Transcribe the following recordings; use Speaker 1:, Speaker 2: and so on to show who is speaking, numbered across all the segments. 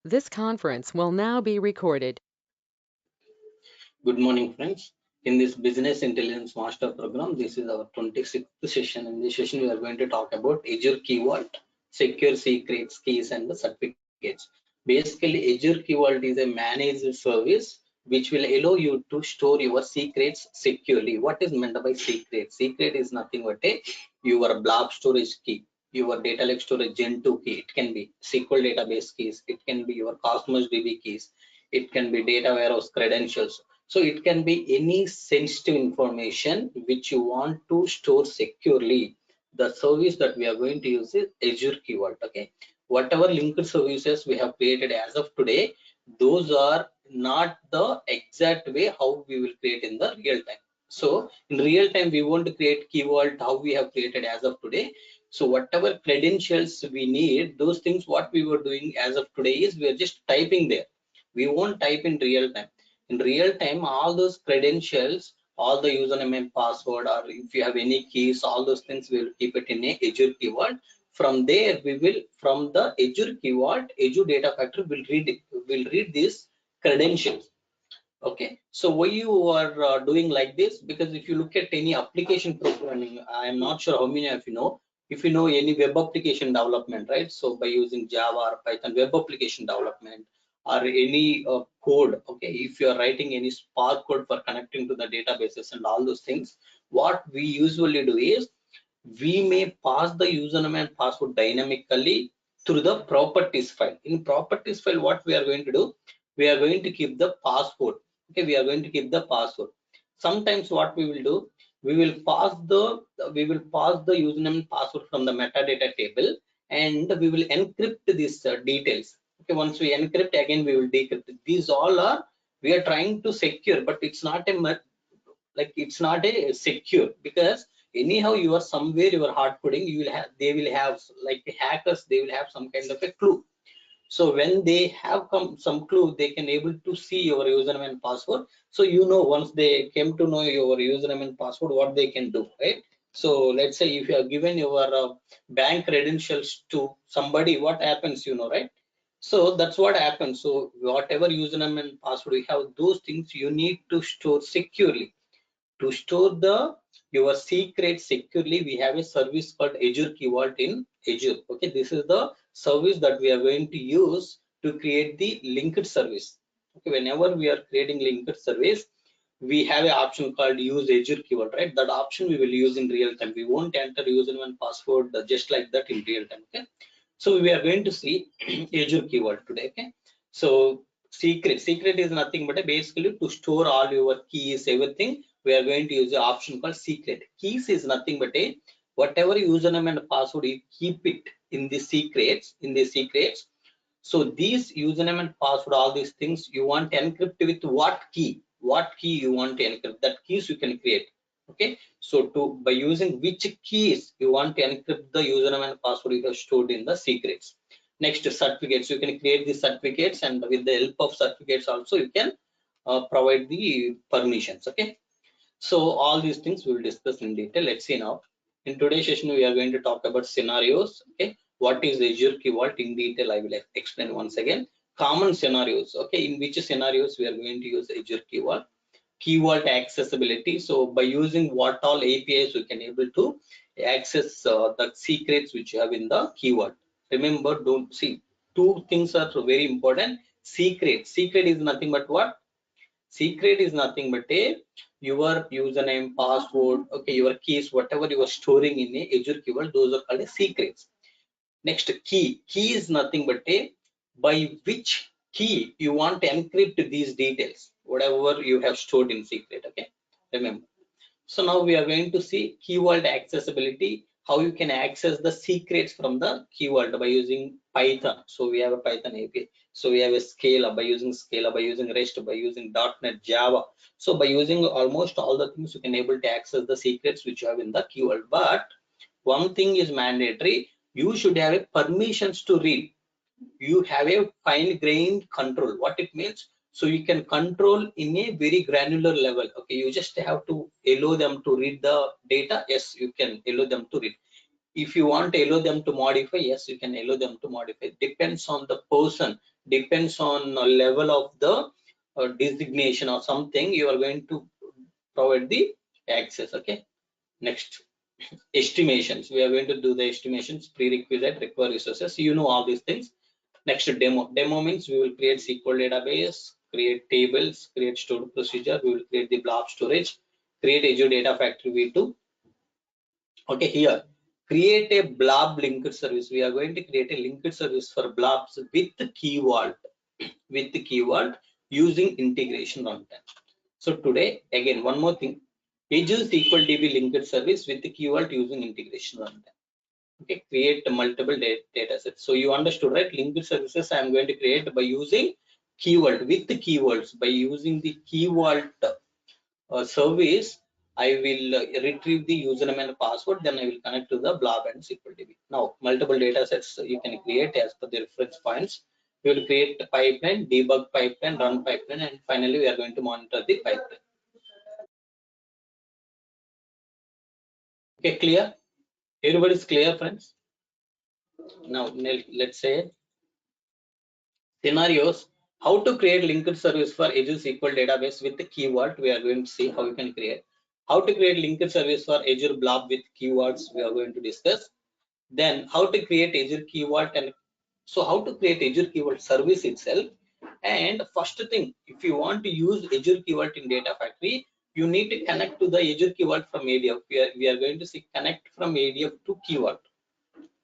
Speaker 1: This conference will now be recorded.
Speaker 2: Good morning, friends. In this Business Intelligence Master Program, this is our 26th session. In this session, we are going to talk about Azure Key Vault, secure secrets, keys, and the certificates. Basically, Azure Key Vault is a managed service which will allow you to store your secrets securely. What is meant by secret? Secret is nothing but your blob storage key, your data lake storage Gen 2 key. It can be SQL database keys. It can be your Cosmos DB keys. It can be data warehouse credentials. So it can be any sensitive information which you want to store securely. The service that we are going to use is Azure Key Vault. Okay, whatever linked services we have created as of today, those are not the exact way how we will create in the real time. So in real time, we want to create Key Vault how we have created as of today. So whatever credentials we need, those things what we were doing as of today is we are just typing there. We won't type in real time. In real time, all those credentials, all the username and password, or if you have any keys, all those things we will keep it in a Azure Key Vault. From there, we will, from the Azure Key Vault, Azure Data Factory will read these credentials. Okay, so why you are doing like this? Because if you look at any application programming, I am not sure how many of you know, if you know any web application development, right? So by using Java or Python web application development, or any code, okay, if you are writing any Spark code for connecting to the databases and all those things, what we usually do is we may pass the username and password dynamically through the properties file. In properties file, what we are going to do, we are going to keep the password. Okay, we are going to keep the password. Sometimes what we will do, we will pass the username and password from the metadata table, and we will encrypt these details. Okay, once we encrypt, again we will decrypt. These all are, we are trying to secure, but it's not a it's not a secure, because anyhow you are somewhere you are hard coding, you will have, they will have, like hackers, they will have some kind of a clue. So when they have some clue, they can able to see your username and password. So once they came to know your username and password, what they can do, right? So let's say if you have given your bank credentials to somebody, what happens, right? So that's what happens. So whatever username and password you have, those things you need to store securely. To store your secret securely, we have a service called Azure Key Vault in Azure. Okay, this is the service that we are going to use to create the linked service. Okay, whenever we are creating linked service, we have an option called use Azure Key Vault, right? That option we will use in real time. We won't enter username and password just like that in real time. Okay, so we are going to see Azure Key Vault today. Okay, so secret is nothing but basically to store all your keys, everything. We are going to use an option called secret. Keys is nothing but whatever username and password, you keep it in the secrets. So these username and password, all these things you want to encrypt with what key you want to encrypt, that keys you can create. Okay, so by using which keys you want to encrypt the username and password you have stored in the secrets. Next, certificates, you can create the certificates, and with the help of certificates also you can provide the permissions. Okay, so all these things we will discuss in detail. Let's see now. In today's session, we are going to talk about scenarios. Okay, what is Azure Key Vault in detail? I will explain once again. Common scenarios. Okay, in which scenarios we are going to use Azure Key Vault. Key Vault accessibility. So by using what all APIs we can able to access the secrets which you have in the Key Vault. Remember, don't see, two things are very important. Secret is nothing but what? Secret is nothing but your username, password, okay, your keys, whatever you are storing in a Azure Key Vault, those are called as secrets. Next, key is nothing but by which key you want to encrypt these details, whatever you have stored in secret. Okay, remember. So now we are going to see Key Vault accessibility, how you can access the secrets from the Key Vault by using Python. So we have a Python API. So we have a Scala, by using Scala, by using REST, by using .NET, Java. So by using almost all the things, you can able to access the secrets which you have in the Key Vault. But one thing is mandatory, you should have a permissions to read. You have a fine-grained control. What it means? So you can control in a very granular level. Okay, you just have to allow them to read the data. Yes, you can allow them to read. If you want to allow them to modify, yes, you can allow them to modify. Depends on the person. depends on level of the designation or something, you are going to provide the access. Okay, next, estimations. We are going to do the estimations, prerequisite, require resources. You know all these things. Next, demo. Demo means we will create SQL database, create tables, create stored procedure. We will create the blob storage, create Azure Data Factory V2. Okay, here create a blob linked service. We are going to create a linked service for blobs with Key Vault, with the Key Vault using integration runtime. So today, again, one more thing, Azure SQL DB linked service with the Key Vault using integration runtime. Okay, create multiple data sets. So you understood, right? Linked services I am going to create by using Key Vault with the keywords. By using the Key Vault service, I will retrieve the username and password, then I will connect to the blob and SQL DB. Now, multiple data sets you can create as per the reference points. We will create a pipeline, debug pipeline, run pipeline, and finally we are going to monitor the pipeline. Okay, clear? Everybody is clear, friends? Now, let's say scenarios. How to create linked service for Azure SQL database with the keyword. We are going to see how you can create. How to create linked service for Azure Blob with keywords. We are going to discuss. Then how to create Azure Key Vault, and so how to create Azure Key Vault service itself. And first thing, if you want to use Azure Key Vault in Data Factory, you need to connect to the Azure Key Vault from ADF. We are going to see connect from ADF to Key Vault.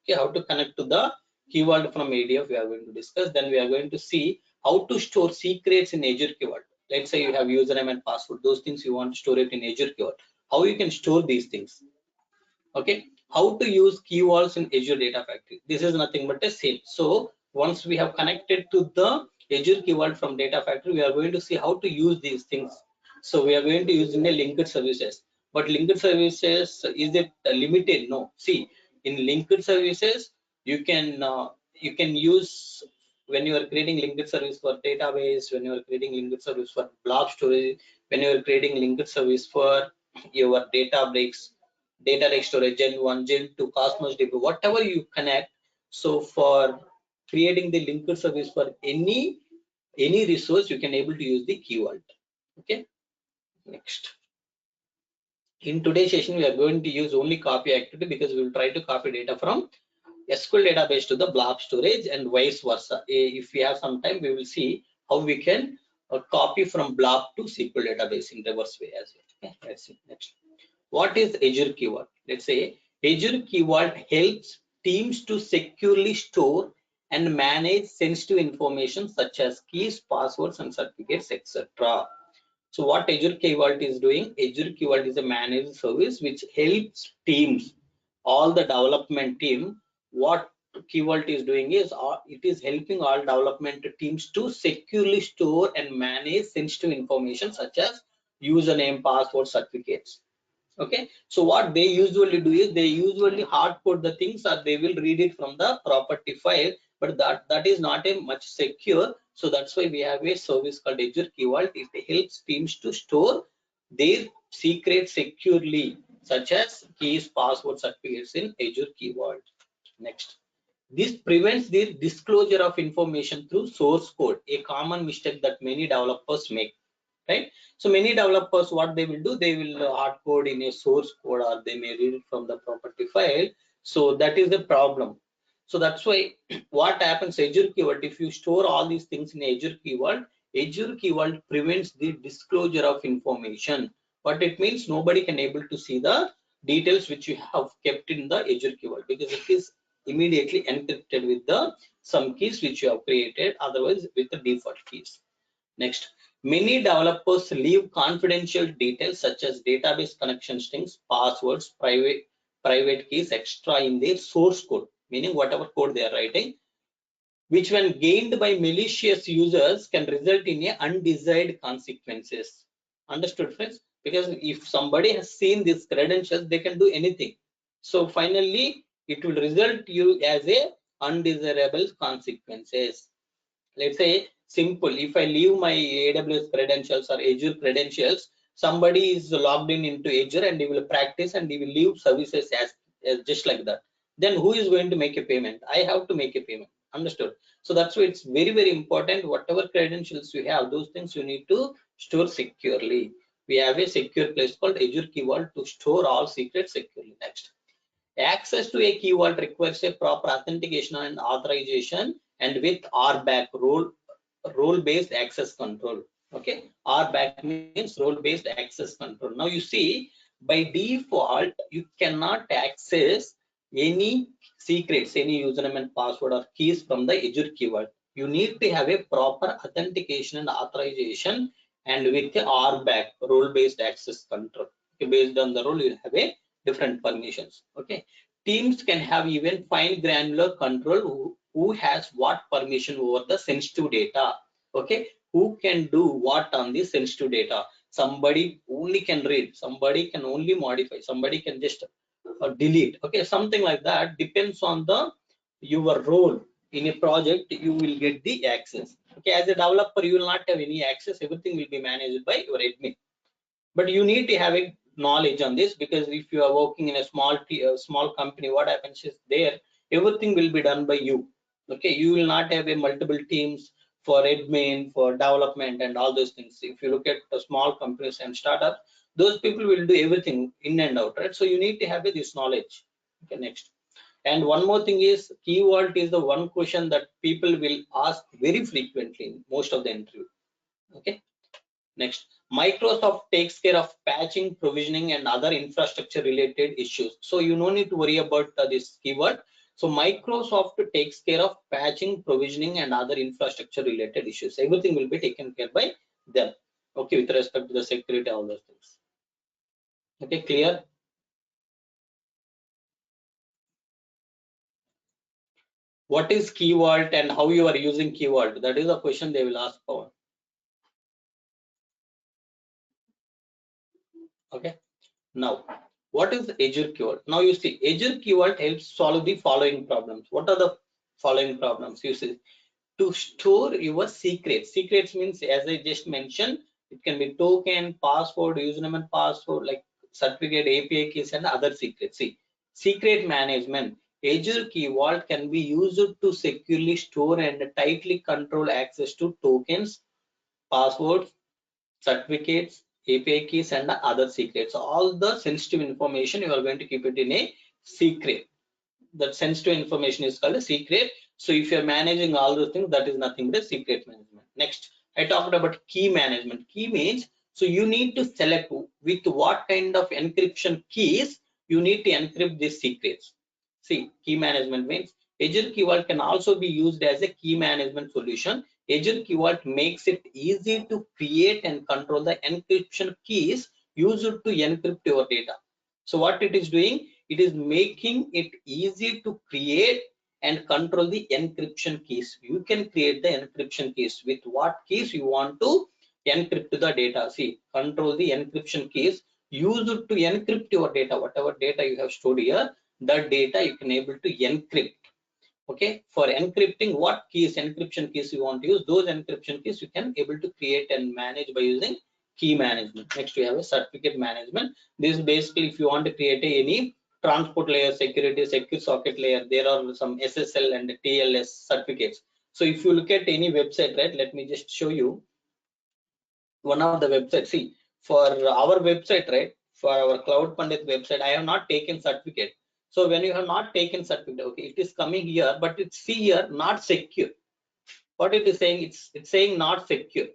Speaker 2: Okay, how to connect to the Key Vault from ADF we are going to discuss. Then we are going to see how to store secrets in Azure Key Vault. Let's say you have username and password, those things you want to store it in Azure Key Vault. How you can store these things. Okay, how to use key vaults in Azure Data Factory. This is nothing but a same. So once we have connected to the Azure Key Vault from Data Factory, we are going to see how to use these things. So we are going to use in a linked services. But linked services, is it limited? No. See, in linked services, you can use when you are creating linked service for database, when you are creating linked service for blob storage, when you are creating linked service for your data breaks, data lake storage, gen 1, gen 2, cosmos db, whatever you connect. So for creating the linked service for any resource, you can able to use the Key Vault. Okay, next, in today's session we are going to use only copy activity, because we will try to copy data from SQL database to the blob storage and vice versa. If we have some time, we will see how we can copy from blob to SQL database in reverse way as well. Okay, let's see. Next, what is Azure Key Vault? Let's say Azure Key Vault helps teams to securely store and manage sensitive information such as keys, passwords, and certificates, etc. So what Azure Key Vault is doing? Azure Key Vault is a managed service which helps teams, all the development team. What Key Vault is doing is it is helping all development teams to securely store and manage sensitive information such as username, password, certificates. Okay, so what they usually do is they usually hard code the things, or they will read it from the property file, but that is not a much secure. So that's why we have a service called Azure Key Vault. It helps teams to store their secrets securely, such as keys, passwords, certificates in Azure Key Vault. Next, this prevents the disclosure of information through source code, a common mistake that many developers make, right? So many developers, what they will do, they will hard code in a source code, or they may read it from the property file. So that is the problem. So that's why what happens, Azure Key Vault, if you store all these things in Azure Key Vault, Azure Key Vault prevents the disclosure of information. What it means, nobody can able to see the details which you have kept in the Azure Key Vault, because it is immediately encrypted with the some keys which you have created, otherwise with the default keys. Next, many developers leave confidential details such as database connection strings, passwords, private keys, extra in their source code, meaning whatever code they are writing, which when gained by malicious users can result in a undesired consequences. Understood, friends? Because if somebody has seen these credentials, they can do anything. So finally, it will result you as a undesirable consequences. Let's say simple, if I leave my AWS credentials or Azure credentials, somebody is logged in into Azure and he will practice and he will leave services as just like that, then who is going to make a payment? I have to make a payment. Understood? So that's why it's very, very important. Whatever credentials you have, those things you need to store securely. We have a secure place called Azure Key Vault to store all secrets securely. Next, access to a key vault requires a proper authentication and authorization, and with RBAC, role-based access control. Okay, RBAC means role-based access control. Now you see, by default, you cannot access any secrets, any username and password or keys from the Azure Key Vault. You need to have a proper authentication and authorization, and with the RBAC, role-based access control. Okay, based on the role, you have a different permissions. Okay, teams can have even fine granular control who has what permission over the sensitive data. Okay, who can do what on the sensitive data. Somebody only can read, somebody can only modify, somebody can just delete. Okay, something like that depends on the your role in a project. You will get the access. Okay, as a developer you will not have any access, everything will be managed by your admin, but you need to have a knowledge on this, because if you are working in a small company, what happens is there everything will be done by you. Okay, you will not have a multiple teams for admin, for development and all those things. If you look at the small companies and startups, those people will do everything in and out, right? So you need to have this knowledge. Okay, next. And one more thing is, key vault is the one question that people will ask very frequently in most of the interview. Okay, next, Microsoft takes care of patching, provisioning, and other infrastructure related issues. So you no need to worry about this keyword. So Microsoft takes care of patching, provisioning, and other infrastructure related issues. Everything will be taken care by them. Okay, with respect to the security, all those things. Okay, clear? What is key vault and how you are using key vault? That is a question they will ask for. Okay. Now, what is Azure Key Vault? Now you see, Azure Key Vault helps solve the following problems. What are the following problems? You see, to store your secrets. Secrets means, as I just mentioned, it can be token, password, username and password, like certificate, API keys, and other secrets. See, secret management. Azure Key Vault can be used to securely store and tightly control access to tokens, passwords, certificates, API keys, and other secrets. All the sensitive information you are going to keep it in a secret. That sensitive information is called a secret. So if you're managing all those things, that is nothing but secret management. Next, I talked about key management. Key means, so you need to select with what kind of encryption keys you need to encrypt these secrets. See, key management means Azure Key Vault can also be used as a key management solution. Azure Key Vault makes it easy to create and control the encryption keys used to encrypt your data. So what it is doing, it is making it easy to create and control the encryption keys. You can create the encryption keys with what keys you want to encrypt the data. See, control the encryption keys used to encrypt your data. Whatever data you have stored here, that data you can able to encrypt. Okay, for encrypting, what keys, encryption keys you want to use, those encryption keys you can able to create and manage by using key management. Next, we have a certificate management. This is basically if you want to create any transport layer, security, secure socket layer, there are some SSL and TLS certificates. So if you look at any website, right, let me just show you one of the websites. See, for our website, right, for our Cloud Pandit website, I have not taken certificate. So when you have not taken certificate, okay, it is coming here, but it's see here not secure. What it is saying, it's saying not secure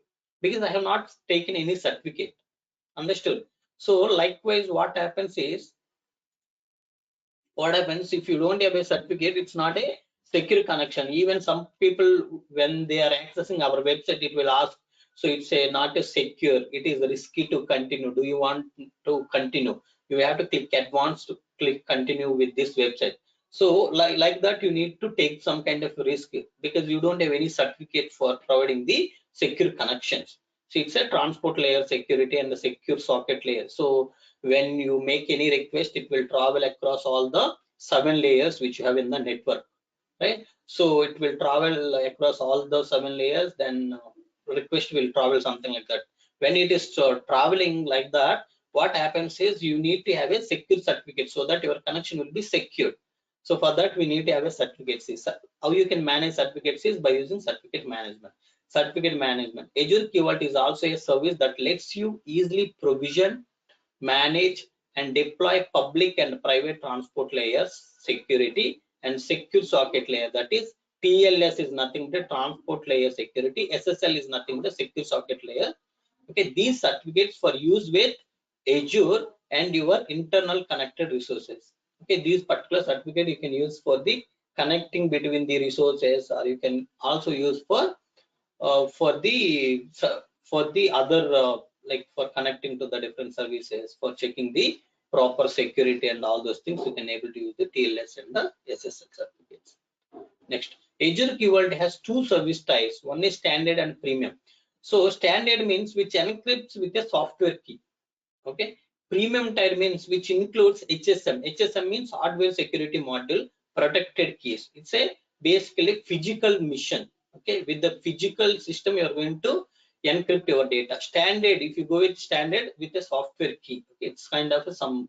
Speaker 2: because I have not taken any certificate. Understood? So likewise, what happens is, what happens if you don't have a certificate, it's not a secure connection. Even some people, when they are accessing our website, it will ask, so it's a not a secure, it is risky to continue, do you want to continue? You have to click advanced to click continue with this website. So like that, you need to take some kind of risk because you don't have any certificate for providing the secure connections. So it's a transport layer security and the secure socket layer. So when you make any request, it will travel across all the 7 layers which you have in the network, right? So it will travel across all the 7 layers, then request will travel something like that. When it is traveling like that, what happens is you need to have a secure certificate so that your connection will be secured. So for that, we need to have a certificates. How you can manage certificates is by using certificate management. Certificate management. Azure Key Vault is also a service that lets you easily provision, manage, and deploy public and private transport layers security and secure socket layer. That is, TLS is nothing but transport layer security. SSL is nothing but secure socket layer. Okay, these certificates for use with Azure and your internal connected resources. Okay, these particular certificate you can use for the connecting between the resources, or you can also use for the other like for connecting to the different services, for checking the proper security and all those things. You can able to use the TLS and the SSL certificates. Next, Azure Key Vault has two service types. One is standard and premium. So standard means which encrypts with a software key. Okay. Premium tier means which includes HSM. HSM means hardware security module, protected keys. It's a basically physical mission. Okay. With the physical system, you're going to encrypt your data. Standard, if you go with standard with a software key, okay, it's kind of some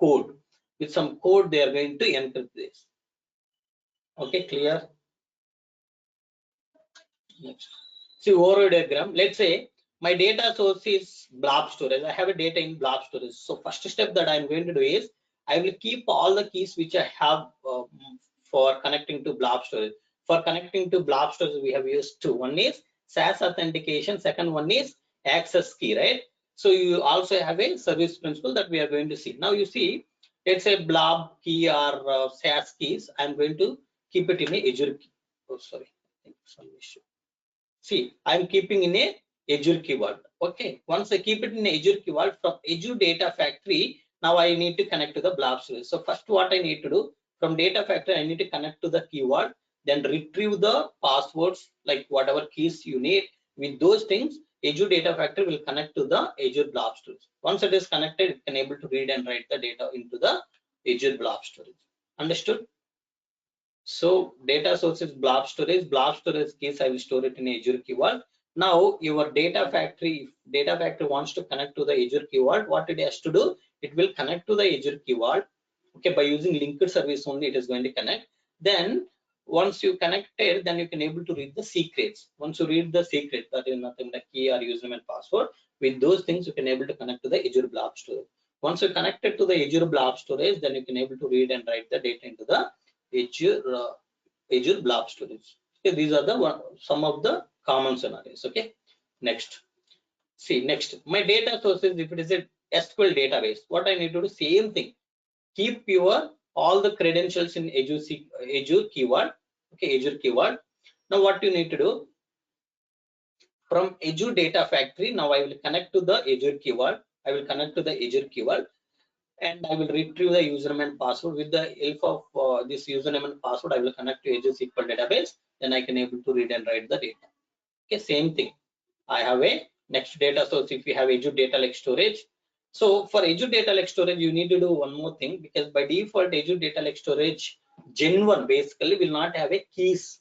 Speaker 2: code. With some code, they are going to encrypt this. Okay, clear? Next. See overview diagram. Let's say my data source is blob storage. I have a data in blob storage. So first step that I'm going to do is I will keep all the keys which I have for connecting to blob storage. For connecting to blob storage, we have used two. One is SaaS authentication. Second one is access key, right? So you also have a service principal that we are going to see. Now you see, let's say blob key or SaaS keys. I'm going to keep it in a Azure key. Oh, sorry, I think some issue. See, I'm keeping in a Azure Key Vault. Okay, once I keep it in Azure Key Vault from Azure Data Factory, now I need to connect to the blob storage. So first, what I need to do from Data Factory, I need to connect to the Key Vault, then retrieve the passwords, like whatever keys you need. With those things, Azure Data Factory will connect to the Azure blob storage. Once it is connected, it can able to read and write the data into the Azure blob storage. Understood? So data source is blob storage keys I will store it in Azure Key Vault. Now your data factory, if data factory wants to connect to the Azure Key Vault, what it has to do, it will connect to the Azure Key Vault. Okay, by using linked service only, it is going to connect. Then once you connected, then you can able to read the secrets. Once you read the secret, that is nothing like key or username and password. With those things, you can able to connect to the Azure blob storage. Once you connected to the Azure blob storage, then you can able to read and write the data into the Azure blob storage. Okay, these are the some of the common scenarios. Okay, next. See, next, my data sources, if it is a SQL database, what I need to do, same thing. Keep your all the credentials in Azure Key Vault. Okay, Azure Key Vault. Now what you need to do, from Azure Data Factory, now I will connect to the Azure Key Vault. I will connect to the Azure Key Vault, and I will retrieve the username and password. With the help of this username and password, I will connect to Azure SQL database. Then I can able to read and write the data. Okay, same thing. I have a next data source. If you have Azure Data Lake Storage, so for Azure Data Lake Storage, you need to do one more thing, because by default Azure Data Lake Storage Gen 1 basically will not have a keys.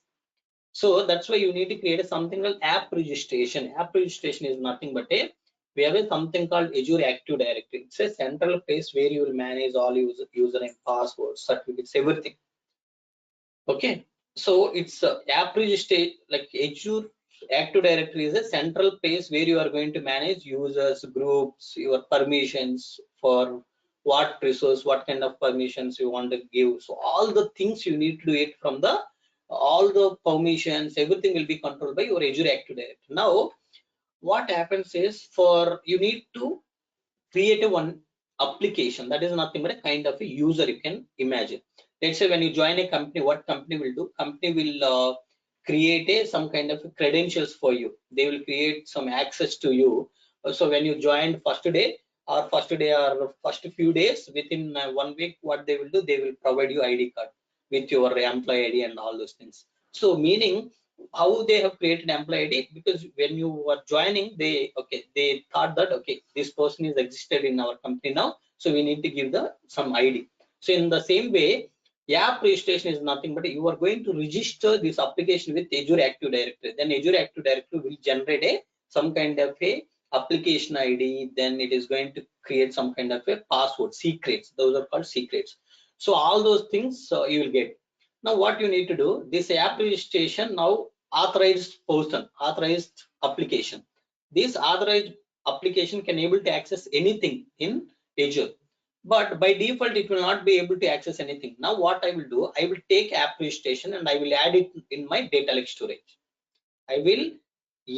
Speaker 2: So that's why you need to create something called app registration. App registration is nothing but we have something called Azure Active Directory. It's a central place where you will manage all username, passwords, certificates, everything. Okay, so it's app registration, like Azure Active Directory is a central place where you are going to manage users, groups, your permissions for what resource, what kind of permissions you want to give. So all the things you need to do it from the all the permissions, everything will be controlled by your Azure Active Directory. Now, what happens is, for you need to create a one application that is nothing but a kind of a user. You can imagine, let's say when you join a company, what company will do, company will create some kind of credentials for you. They will create some access to you. So when you joined first day or first few days, within 1 week, what they will do, they will provide you ID card with your employee ID and all those things. So meaning, how they have created employee ID, because when you were joining, they thought that okay, this person is existed in our company now, so we need to give the some ID. So in the same way, app registration is nothing but you are going to register this application with Azure Active Directory. Then Azure Active Directory will generate some kind of a application ID. Then it is going to create some kind of a password, secrets. Those are called secrets. So all those things you will get. Now what you need to do, this app registration now authorized person, authorized application. This authorized application can able to access anything in Azure, but by default it will not be able to access anything. Now what I will do, I will take app registration and I will add it in my data lake storage. I will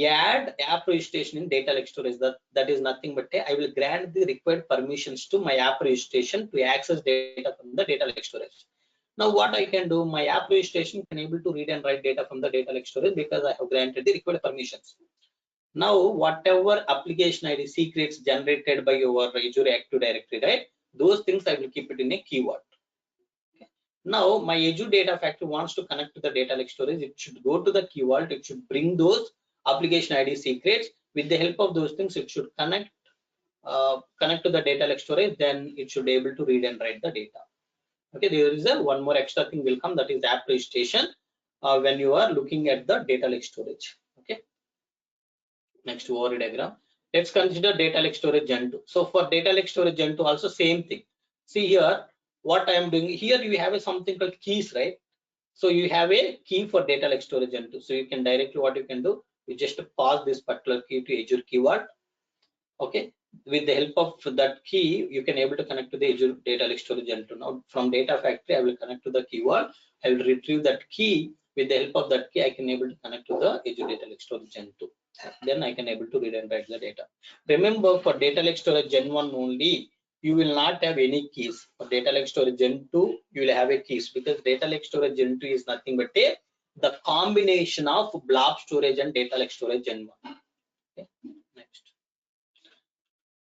Speaker 2: add app registration in data lake storage. That is nothing but I will grant the required permissions to my app registration to access data from the data lake storage. Now what I can do, my app registration can able to read and write data from the data lake storage because I have granted the required permissions. Now whatever application ID secrets generated by your Azure Active Directory, right? Those things I will keep it in a keyword. Now my Azure Data Factory wants to connect to the data lake storage. It should go to the key vault. It should bring those application ID secrets. With the help of those things, it should connect to the data lake storage. Then it should be able to read and write the data. Okay, there is one more extra thing will come, that is app registration when you are looking at the data lake storage. Okay, next overview diagram. Let's consider data lake storage Gen 2. So for data lake storage Gen 2 also same thing. See here what I am doing here, you have something called keys, right? So you have a key for data lake storage Gen 2. So you can directly, what you can do, you just pass this particular key to Azure keyword. Okay, with the help of that key, you can able to connect to the Azure data lake storage Gen 2. Now from data factory, I will connect to the keyword. I will retrieve that key. With the help of that key, I can able to connect to the Azure data lake storage Gen 2. Then I can able to read and write the data. Remember, for data lake storage Gen 1 only, you will not have any keys. For data lake storage Gen 2, you will have a keys, because data lake storage Gen 2 is nothing but the combination of blob storage and data lake storage Gen 1. Okay. Next,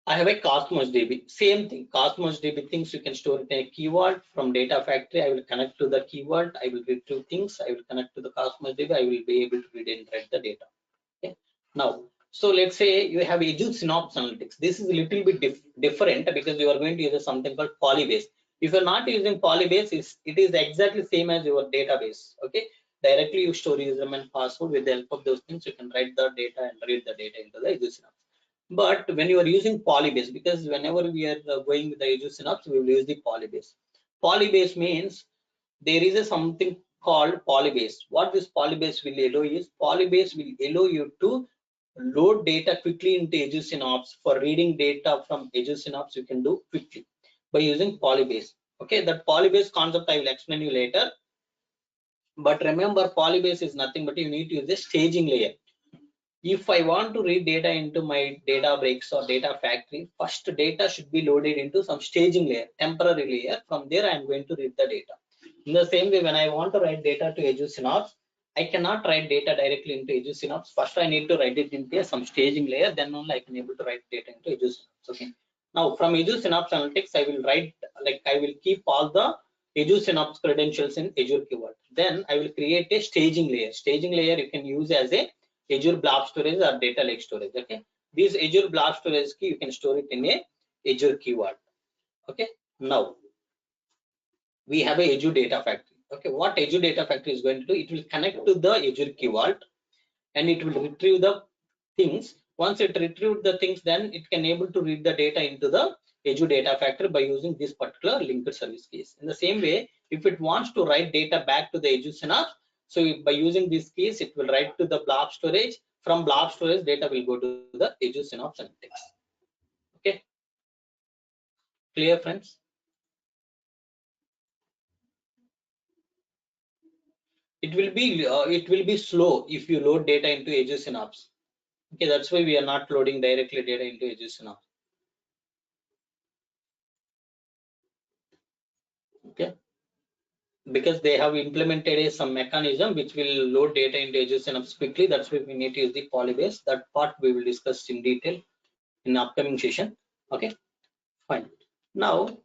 Speaker 2: I have a Cosmos DB. Same thing, Cosmos DB things you can store it in a keyword. From data factory, I will connect to the keyword. I will retrieve things. I will connect to the Cosmos DB. I will be able to read and write the data. Okay. Now, so let's say you have Azure Synapse Analytics. This is a little bit different because you are going to use something called Polybase. If you're not using Polybase, it is exactly same as your database. Okay, directly you store username and password. With the help of those things, you can write the data and read the data into the Azure Synapse. But when you are using Polybase, because whenever we are going with the Azure Synapse, we will use the Polybase. Polybase means there is something called Polybase. What this Polybase will allow is, Polybase will allow you to load data quickly into Azure Synapse. For reading data from Azure Synapse, you can do quickly by using Polybase. Okay, that Polybase concept I will explain you later. But remember, Polybase is nothing but you need to use the staging layer. If I want to read data into my Databricks or data factory, first data should be loaded into some staging layer, temporary layer. From there, I am going to read the data. In the same way, when I want to write data to Azure Synapse, I cannot write data directly into Azure Synapse. First, I need to write it into some staging layer. Then only I can able to write data into Azure Synapse. Okay. Now, from Azure Synapse Analytics, I will write, like I will keep all the Azure Synapse credentials in Azure keyword. Then I will create a staging layer. Staging layer you can use as a Azure Blob Storage or data lake storage. Okay, this Azure Blob Storage key you can store it in a Azure keyword. Okay, now we have a Azure Data Factory. Okay, what Azure Data Factory is going to do, it will connect to the Azure keyword and it will retrieve the things. Once it retrieves the things, then it can able to read the data into the Azure Data Factory by using this particular linked service keys. In the same way, if it wants to write data back to the Azure Synapse, so by using these keys, it will write to the blob storage. From blob storage, data will go to the Azure Synapse Analytics. Okay, clear, friends? It will be slow if you load data into Azure Synapse. Okay, that's why we are not loading directly data into Azure Synapse. Okay, because they have implemented some mechanism which will load data into Azure Synapse quickly. That's why we need to use the Polybase. That part we will discuss in detail in the upcoming session. Okay, fine. Now,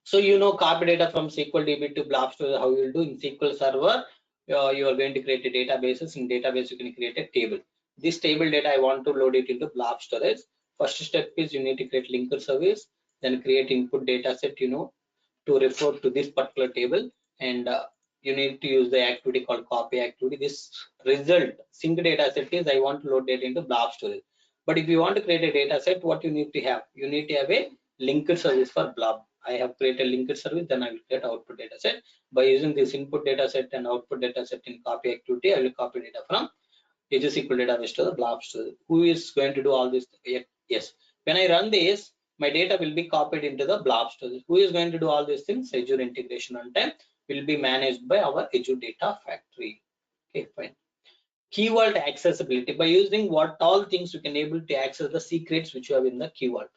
Speaker 2: so you know, copy data from SQL DB to blob storage. How you will do in SQL Server? You are going to create a databases. In database, you can create a table. This table data I want to load it into blob storage. First step is you need to create linker service, then create input data set. You know, to refer to this particular table, and you need to use the activity called copy activity. This result sync data set is I want to load data into blob storage. But if you want to create a data set, what you need to have? You need to have a linker service for blob. I have created linked service, then I will create output data set. By using this input data set and output data set in copy activity, I will copy data from Azure SQL database to the blob storage. Who is going to do all this? Yes. When I run this, my data will be copied into the blob storage. Who is going to do all these things? Azure integration runtime will be managed by our Azure Data Factory. Okay, fine. Key vault accessibility. By using what all things you can able to access the secrets which you have in the key vault.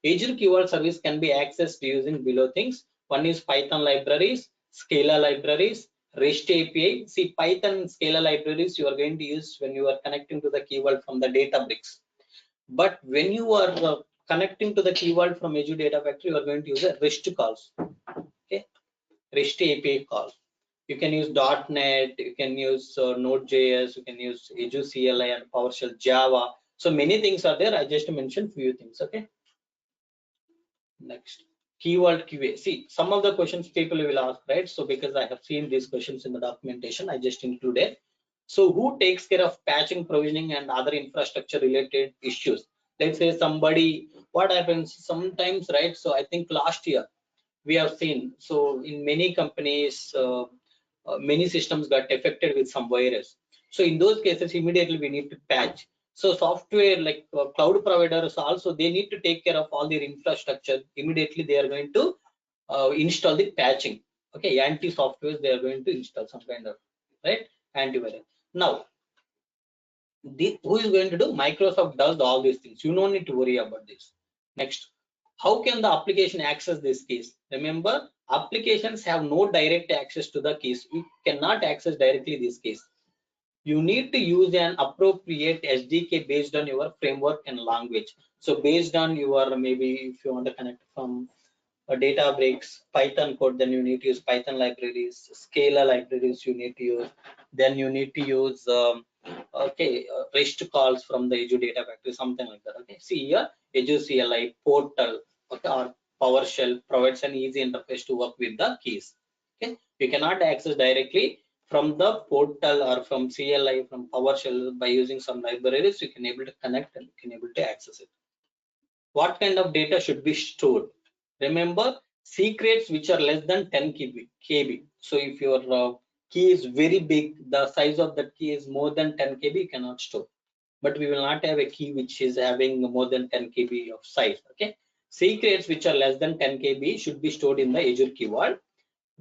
Speaker 2: Azure Key Vault service can be accessed using below things. One is Python libraries, Scala libraries, REST API. See, Python and Scala libraries you are going to use when you are connecting to the Key Vault from the Databricks. But when you are connecting to the Key Vault from Azure Data Factory, you are going to use a REST calls. Okay, REST API calls. You can use .NET, you can use Node.js, you can use Azure CLI and PowerShell Java. So many things are there. I just mentioned few things. Okay. Next, Key Vault QA. See, some of the questions people will ask, right? So because I have seen these questions in the documentation, I just included. So who takes care of patching, provisioning, and other infrastructure related issues? Let's say somebody, what happens sometimes, right? So I think last year we have seen, so in many companies, many systems got affected with some virus. So in those cases, immediately we need to patch. So software like cloud providers also, they need to take care of all their infrastructure. Immediately they are going to install the patching. Okay, anti softwares they are going to install some kind of, right, antivirus. Now who is going to do? Microsoft does all these things. You don't need to worry about this. Next, how can the application access this keys? Remember, applications have no direct access to the keys. You cannot access directly these keys. You need to use an appropriate SDK based on your framework and language. So based on your, maybe if you want to connect from a Databricks, Python code, then you need to use Python libraries, Scala libraries you need to use. Then you need to use REST calls from the Azure Data Factory, something like that. Okay, see here, Azure CLI portal, okay, or PowerShell provides an easy interface to work with the keys. Okay, you cannot access directly from the portal or from CLI, from PowerShell. By using some libraries, you can able to connect and you can able to access it. What kind of data should be stored? Remember, secrets which are less than 10 KB. So if your key is very big, the size of that key is more than 10 KB, you cannot store. But we will not have a key which is having more than 10 KB of size. Okay, secrets which are less than 10 KB should be stored in the Azure Key Vault.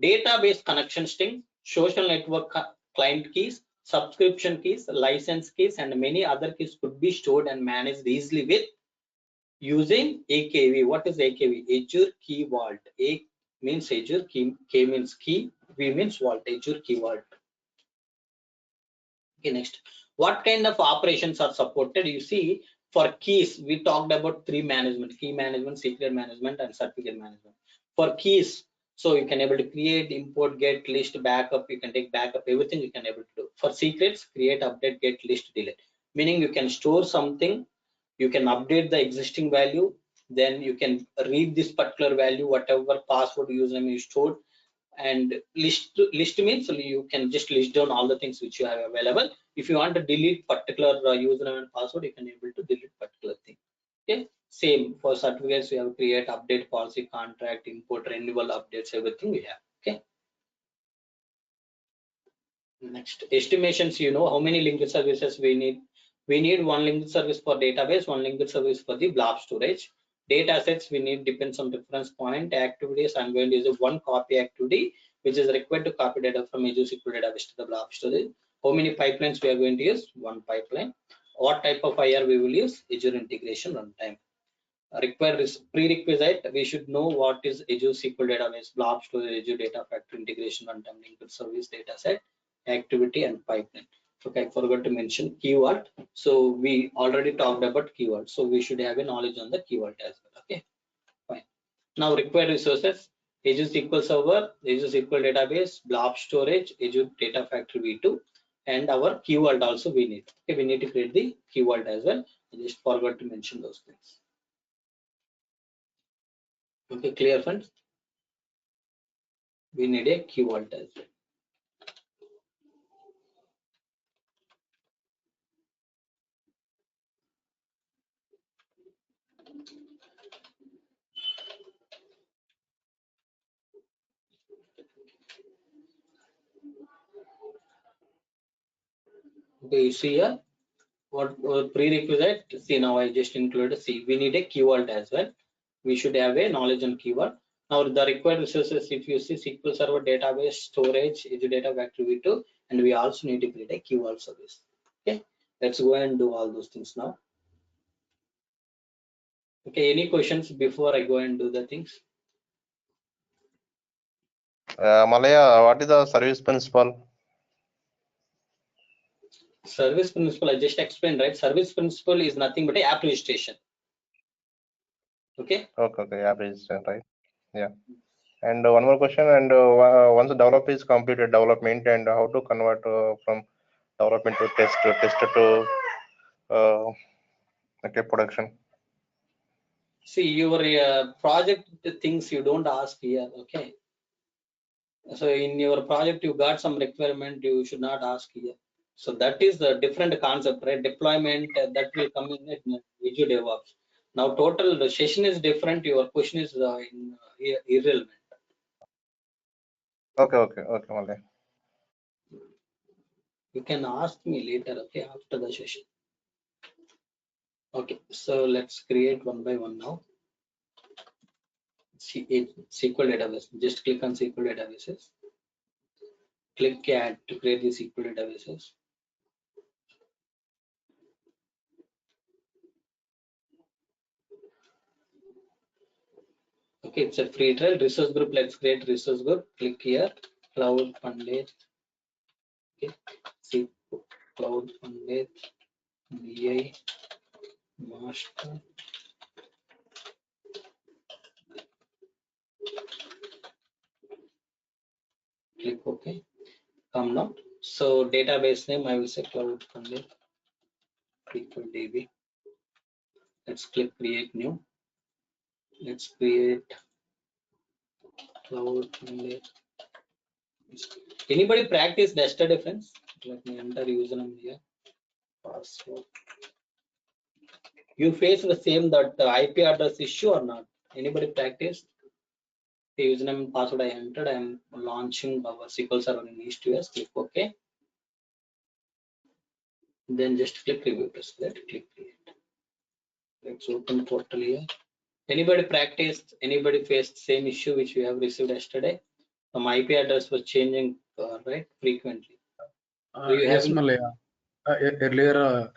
Speaker 2: Database connection string, social network client keys, subscription keys, license keys, and many other keys could be stored and managed easily with using AKV. What is AKV? Azure Key Vault. A means Azure, key, K means key, V means vault. Azure Key Vault. Okay, next. What kind of operations are supported? You see, for keys, we talked about three management: key management, secret management, and certificate management. For keys, so you can able to create, import, get, list, backup. You can take backup, everything you can able to do. For secrets, create, update, get, list, delete. Meaning you can store something, you can update the existing value, then you can read this particular value, whatever password username you stored, and list means you can just list down all the things which you have available. If you want to delete particular username and password, you can able to delete particular thing. Okay, same for certificates, we have create, update, policy, contract, import, renewal, updates, everything we have. Okay, next, estimations. You know how many linked services we need. We need one linked service for database, one linked service for the blob storage. Data sets we need depends on reference point. Activities, I'm going to use a one copy activity which is required to copy data from Azure SQL database to the blob storage. How many pipelines we are going to use? One pipeline. What type of IR we will use? Azure integration runtime. Require prerequisite, we should know what is Azure SQL database, blob storage, Azure Data Factory integration runtime, linked service, data set, activity, and pipeline. Okay, I forgot to mention keyword. So we already talked about keyword. So we should have a knowledge on the keyword as well. Okay, fine. Now required resources: Azure SQL Server, Azure SQL Database, blob storage, Azure Data Factory V2, and our keyword also we need. Okay, we need to create the keyword as well. I just forgot to mention those things. Okay, clear friends? We need a keyword as well. Okay, you see here what prerequisite. See, now I just included. See, we need a key vault as well. We should have a knowledge on key vault. Now the required resources, if you see SQL Server, database, storage, Azure Data Factory V2, and we also need to create a key vault service. Okay, let's go and do all those things now. Okay, any questions before I go and do the things?
Speaker 3: Malaya, what is the service principal?
Speaker 2: Service principal, I just explained, right? Service principal is nothing but a app registration. Okay.
Speaker 3: Okay, app registration, right? Yeah. And one more question. And once the develop is completed, development, and how to convert from development to test to okay, production.
Speaker 2: See, your project things you don't ask here. Okay. So in your project, you got some requirement, you should not ask here. So that is the different concept, right? Deployment that will come in Azure DevOps. Now total the session is different. Your question is irrelevant.
Speaker 3: Okay, Malaya.
Speaker 2: You can ask me later, okay, after the session. Okay, so let's create one by one now. SQL database. Just click on SQL databases. Click add to create the SQL databases. Okay, it's a free trial. Resource group. Let's create resource group. Click here. Cloud Pandit. Okay. See Cloud Pandit. BI Master. Click OK. Come now. So database name I will say Cloud Pandit. SQL DB. Let's click create new. Let's create Cloud Pandit. Anybody practice yesterday, friends? Let me enter username here. Password. You face the same that IP address issue or not? Anybody practice? The username and password I entered. I am launching our SQL Server in East US. Click OK. Then just click review. Press that. Click create. Let's open portal here. Anybody practiced? Anybody faced same issue which we have received yesterday? Some IP address was changing right frequently.
Speaker 4: Yes, Malaya. Earlier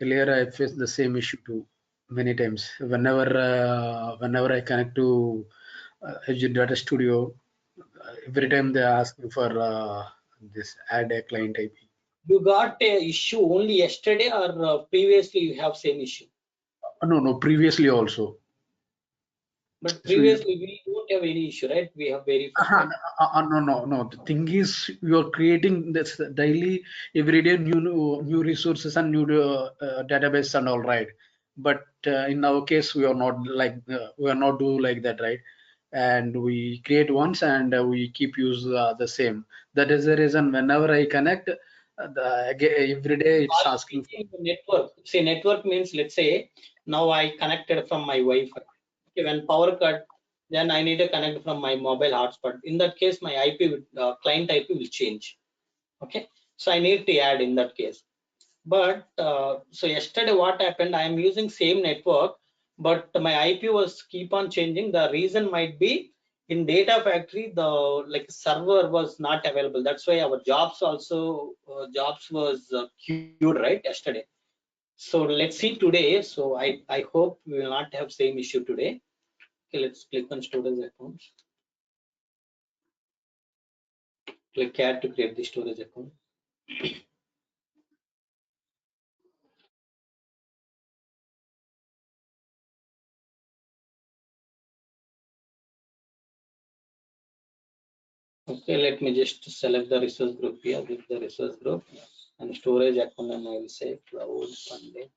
Speaker 4: I faced the same issue too many times. Whenever I connect to Azure Data Studio, every time they ask me for this add a client IP.
Speaker 2: You got a issue only yesterday or previously you have same issue?
Speaker 4: No, previously also.
Speaker 2: But previously we don't have any issue, right? We have verified.
Speaker 4: No. The thing is, you are creating this daily, every day new resources and new database and all, right? But in our case, we are not do like that, right? And we create once and we keep use the same. That is the reason. Whenever I connect, every day it's asking.
Speaker 2: Network. See, network means, let's say now I connected from my Wi-Fi. Okay, when power cut, then I need to connect from my mobile hotspot. In that case, my IP client IP will change. Okay, so I need to add in that case. But so yesterday what happened, I am using same network, but my IP was keep on changing. The reason might be in Data Factory the server was not available. That's why our jobs also jobs was queued right yesterday. So let's see today. So I hope we will not have same issue today. Okay, let's click on storage accounts. Click add to create the storage account. Okay, let me just select the resource group here with the resource group and storage account, and I will say Cloud Pandit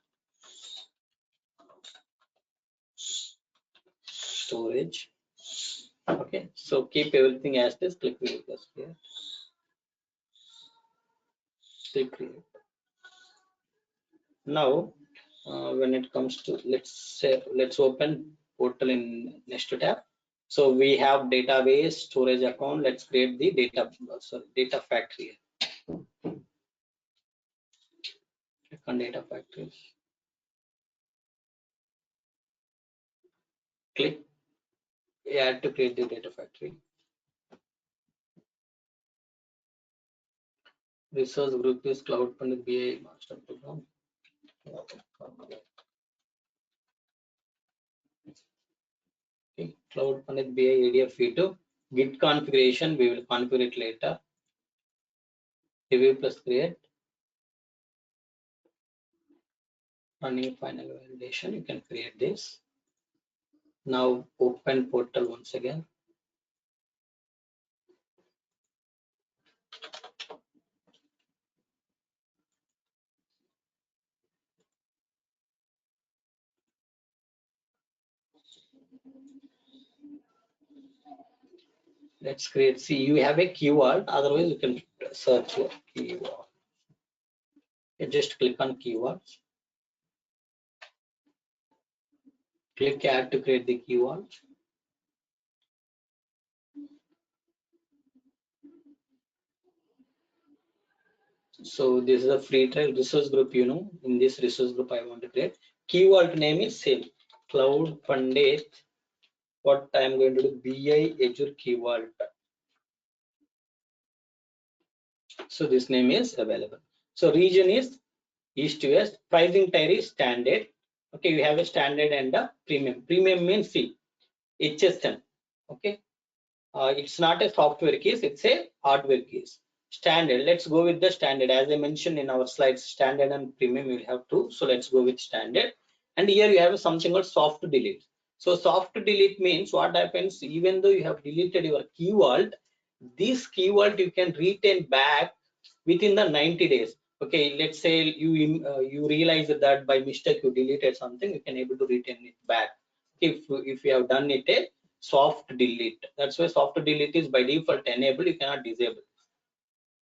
Speaker 2: storage. Okay, so keep everything as this. Click view here. Click create. Now, when it comes to let's open portal in next tab. So we have database storage account. Let's create the data factory. on Data Factory. Click add to create the Data Factory. Resource group is Cloud Pandit BI Master Program. Okay. Cloud Pandit BI ADF V2. Git configuration, we will configure it later. Review plus create. Running final validation, you can create this. Now open portal once again. Let's create, see, you have a keyword, otherwise you can search your keyword. You just click on keywords. Click add to create the keyword. So this is a free trial resource group, you know. In this resource group I want to create. Keyword name is same. Cloud Pandit. What I am going to do, BI Azure Key Vault. So this name is available. So region is east to west. Pricing tier is standard. Okay, you have a standard and a premium. Premium means C, HSM. Okay, it's not a software case, it's a hardware case. Standard, let's go with the standard. As I mentioned in our slides, standard and premium you will have two. So let's go with standard. And here you have something called soft delete. So soft delete means what happens, even though you have deleted your keyword, this keyword you can retain back within the 90 days. Okay, let's say you realize that by mistake you deleted something, you can able to retain it back. If you have done it a soft delete, that's why soft delete is by default enabled, you cannot disable.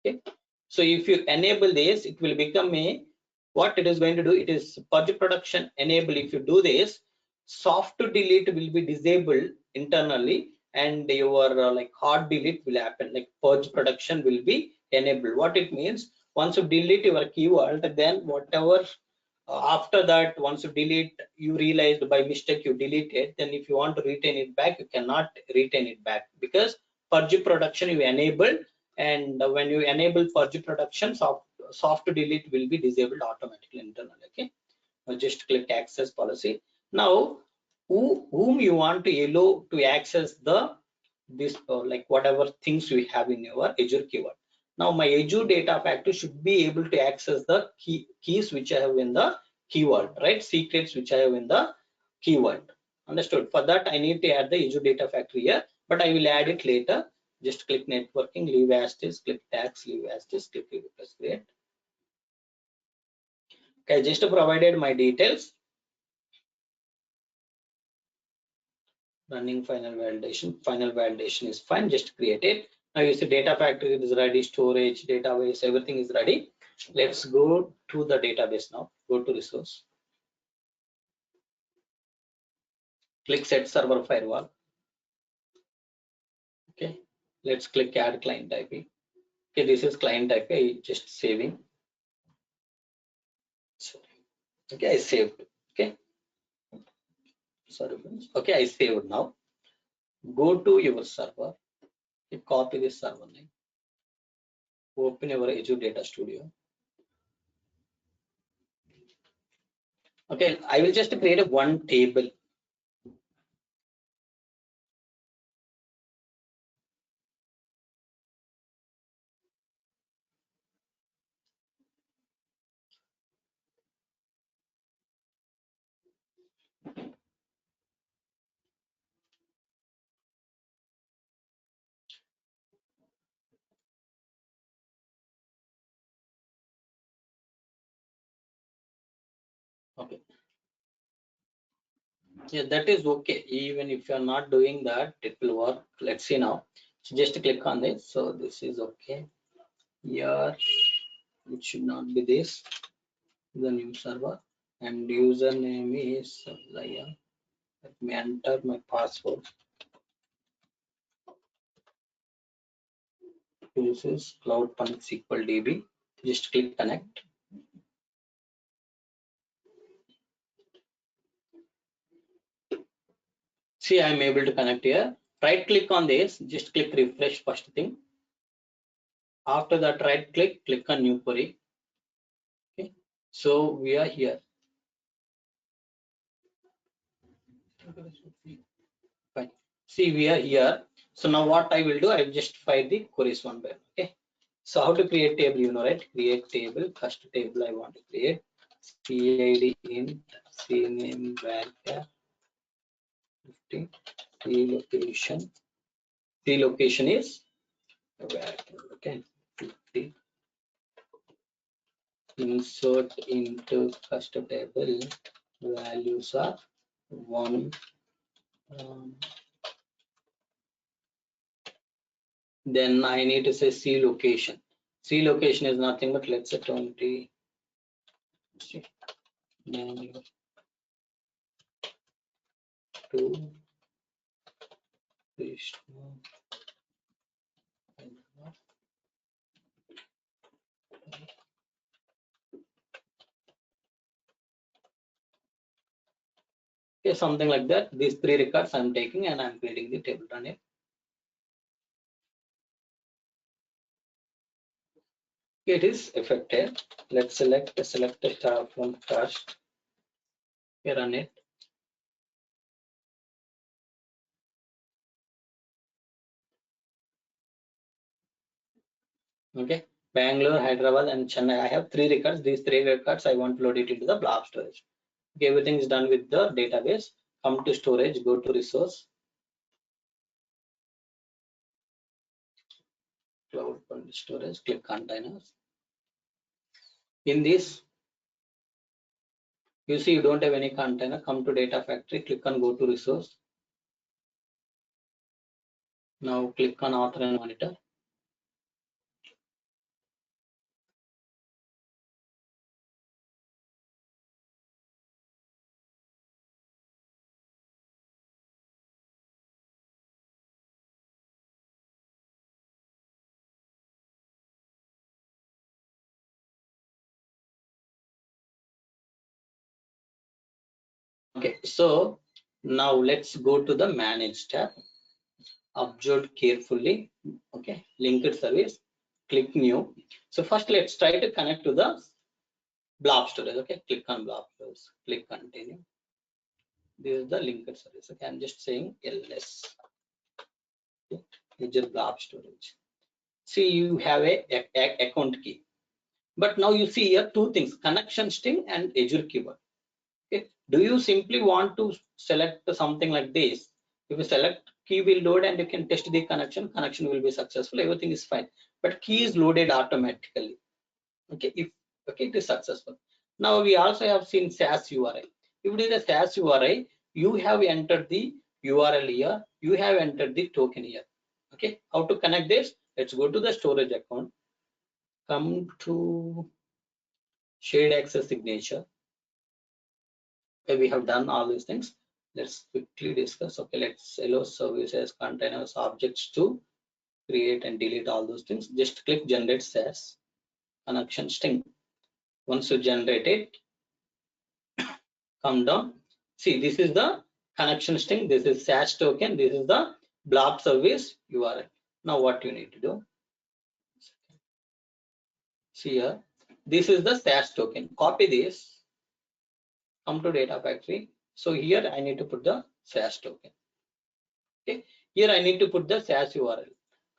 Speaker 2: Okay, so if you enable this, it will become a, what it is going to do, it is purge production enable. If you do this, soft delete will be disabled internally, and your like hard delete will happen, like purge production will be enabled. What it means, once you delete your keyword, then whatever after that, once you delete, you realized by mistake you deleted, then if you want to retain it back, you cannot retain it back, because purge production you enable, and when you enable purge production, soft delete will be disabled automatically internally. Okay, now just click access policy. Now whom you want to allow to access the this like whatever things we have in your Azure keyword. Now my Azure Data Factory should be able to access the keys which I have in the keyword, right? Secrets which I have in the keyword. Understood? For that I need to add the Azure Data Factory here, but I will add it later. Just click networking, leave as is, click tags, leave as is, click press create. Okay, just provided my details. Running final validation. Final validation is fine. Just create it. Now you see Data Factory is ready, storage, database, everything is ready. Let's go to the database now. Go to resource. Click set server firewall. Okay. Let's click add client IP. Okay, this is client IP. I just saving. Sorry. Okay, I saved. Okay. Sorry. Okay, I saved now. Go to your server. Okay, copy this server name. Open your Azure Data Studio. Okay, I will just create a one table. Okay. Yeah, that is okay. Even if you are not doing that, it will work. Let's see now. So just click on this. So this is okay. Here it should not be this. The new server and username is Laya. Let me enter my password. This is Cloud Punch SQL DB. Just click connect. See, I'm able to connect here. Right click on this, just click refresh first thing. After that, right click on new query. Okay, so we are here. Fine. See, we are here. So now what I will do, I will just fire the queries one by one. Okay, so how to create table, you know, right? Create table, first table I want to create, cid int cname varchar 50, the location is varchar. Okay, 50. Insert into first table, values are 1. Then I need to say C location. C location is nothing but, let's say 20. Then 2. Okay, something like that. These 3 records I'm taking and I'm creating the table. Run it. It is affected. Let's select the star from first. Okay, run it. Okay, Bangalore, Hyderabad, and Chennai. I have 3 records. These 3 records I want to load it into the blob storage. Okay, everything is done with the database. Come to storage, go to resource, cloud storage, click containers. In this, you see you don't have any container. Come to Data Factory, click on go to resource. Now click on author and monitor. Okay, so now let's go to the manage tab. Observe carefully. Okay, linked service, click new. So first let's try to connect to the blob storage. Okay, click on blob storage, click continue. This is the linked service. Okay, I'm just saying ls. Okay, Azure blob storage. See, you have a account key, but now you see here 2 things: connection string and Azure keyword. Okay, do you simply want to select something like this? If you select, key will load and you can test the connection will be successful, everything is fine, but key is loaded automatically. Okay, if it is successful. Now we also have seen SAS URI. If it is a SAS URI, you have entered the URL here, you have entered the token here. Okay, how to connect this? Let's go to the storage account, come to shared access signature. Okay, we have done all these things. Let's quickly discuss. Okay, let's allow services, containers, objects to create and delete all those things. Just click generate SAS connection string. Once you generate it, come down. See, this is the connection string, this is SAS token, this is the blob service URL. Now what you need to do? See here, this is the SAS token. Copy this, come to Data Factory. So here I need to put the SAS token. Okay, here I need to put the SAS URL.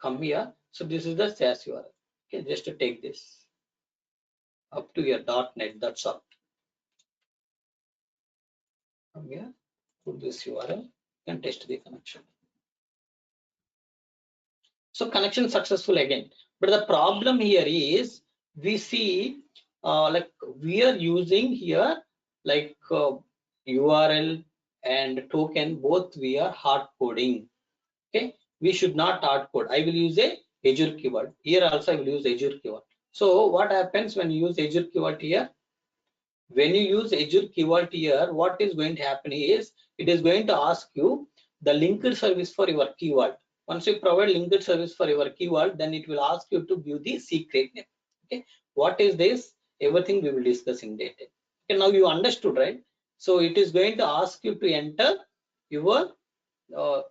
Speaker 2: Come here. So this is the SAS URL. Okay, just to take this up to your .NET. That's all. Come here, put this URL and test the connection. So connection successful again. But the problem here is we see like we are using here like URL and token, both we are hard coding. Okay, we should not hard code. I will use a Azure keyword. Here also I will use Azure keyword. So what happens when you use Azure keyword here? When you use Azure keyword here, what is going to happen is it is going to ask you the linked service for your keyword. Once you provide linked service for your keyword, then it will ask you to give the secret name. Okay, what is this? Everything we will discuss in detail. Okay, now you understood, right? So it is going to ask you to enter your your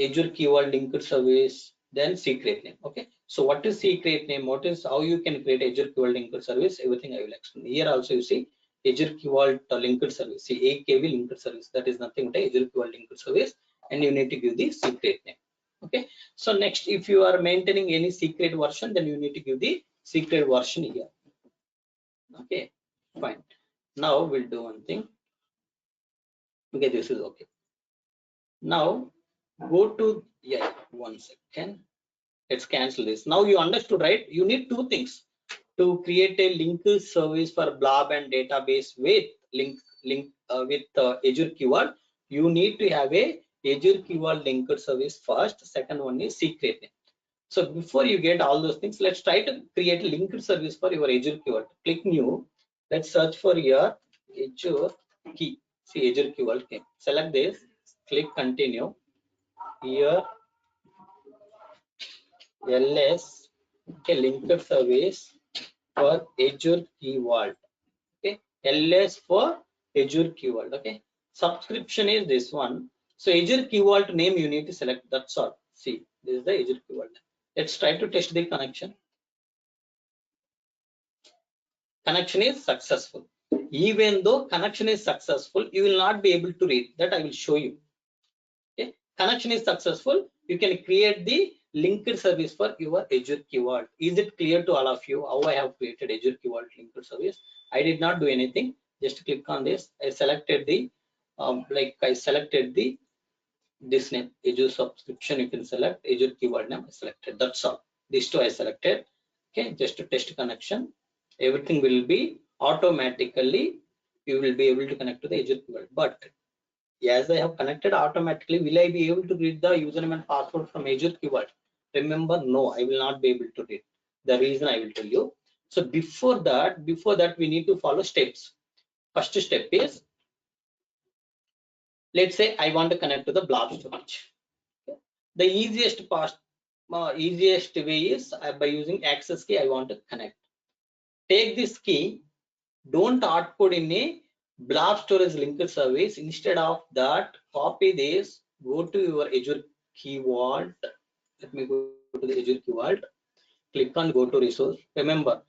Speaker 2: Azure Key Vault linked service, then secret name. Okay, so what is secret name? What is how you can create Azure Key Vault linked service? Everything I will explain. Here also you see Azure Key Vault linked service. See AKV linked service. That is nothing but Azure Key Vault linked service, and you need to give the secret name. Okay, so next, if you are maintaining any secret version, then you need to give the secret version here. Okay, fine. Now we'll do one thing. Okay, this is okay. Now go to, yeah, 1 second. Let's cancel this. Now you understood, right? You need two things to create a linked service for blob and database with Azure Key Vault. You need to have a Azure Key Vault linked service first. Second one is secret name. So before you get all those things, let's try to create a linked service for your Azure Key Vault. Click new. Let's search for your Azure Key. See Azure Key Vault. Okay. Select this. Click continue. Here LS, okay, linked service for Azure Key Vault. Okay, LS for Azure Key Vault. Okay, subscription is this one. So Azure Key Vault name you need to select. That's all. See, this is the Azure Key Vault. Let's try to test the connection. Connection is successful. Even though connection is successful, you will not be able to read. That I will show you. Okay, connection is successful. You can create the linked service for your Azure Key Vault. Is it clear to all of you how I have created Azure Key Vault linked service? I did not do anything. Just click on this. I selected the this name, Azure subscription. You can select Azure Key Vault name. I selected. That's all. These two I selected. Okay, just to test connection. Everything will be automatically. You will be able to connect to the Azure Key Vault. But as I have connected automatically, will I be able to read the username and password from Azure Key Vault? Remember, no, I will not be able to read. The reason I will tell you. So before that, we need to follow steps. First step is, let's say I want to connect to the blob storage. The easiest way is by using access key. I want to connect. Take this key. Don't hard code in a blob storage linked service. Instead of that, copy this. Go to your Azure Key Vault. Let me go to the Azure Key Vault. Click on go to resource. Remember,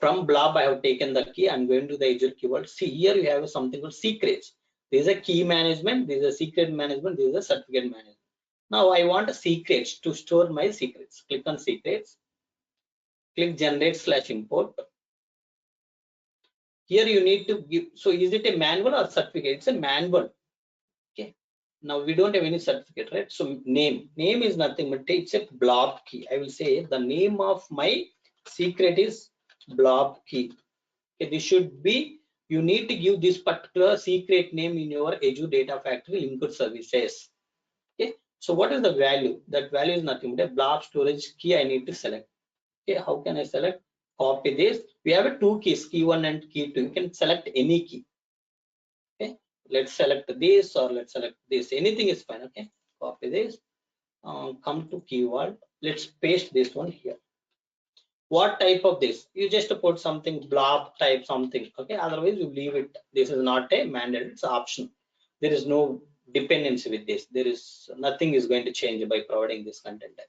Speaker 2: from blob I have taken the key. I'm going to the Azure Key Vault. See, here you have something called secrets. This is a key management. This is a secret management. This is a certificate management. Now I want secrets to store my secrets. Click on secrets. Click generate/import. Here you need to give. So is it a manual or certificate? It's a manual. Okay. Now we don't have any certificate, right? So name is nothing but it's a blob key. I will say the name of my secret is blob key. Okay, this should be, you need to give this particular secret name in your Azure Data Factory linked services. Okay, so what is the value? That value is nothing but a blob storage key I need to select. Okay, how can I select? Copy this. We have two keys, key 1 and key 2. You can select any key. Okay, let's select this or let's select this. Anything is fine. Okay, copy this. Come to Key Vault. Let's paste this one here. What type of this? You just put something blob type something. Okay, otherwise you leave it. This is not a mandate, it's option. There is no dependency with this. There is nothing is going to change by providing this content type.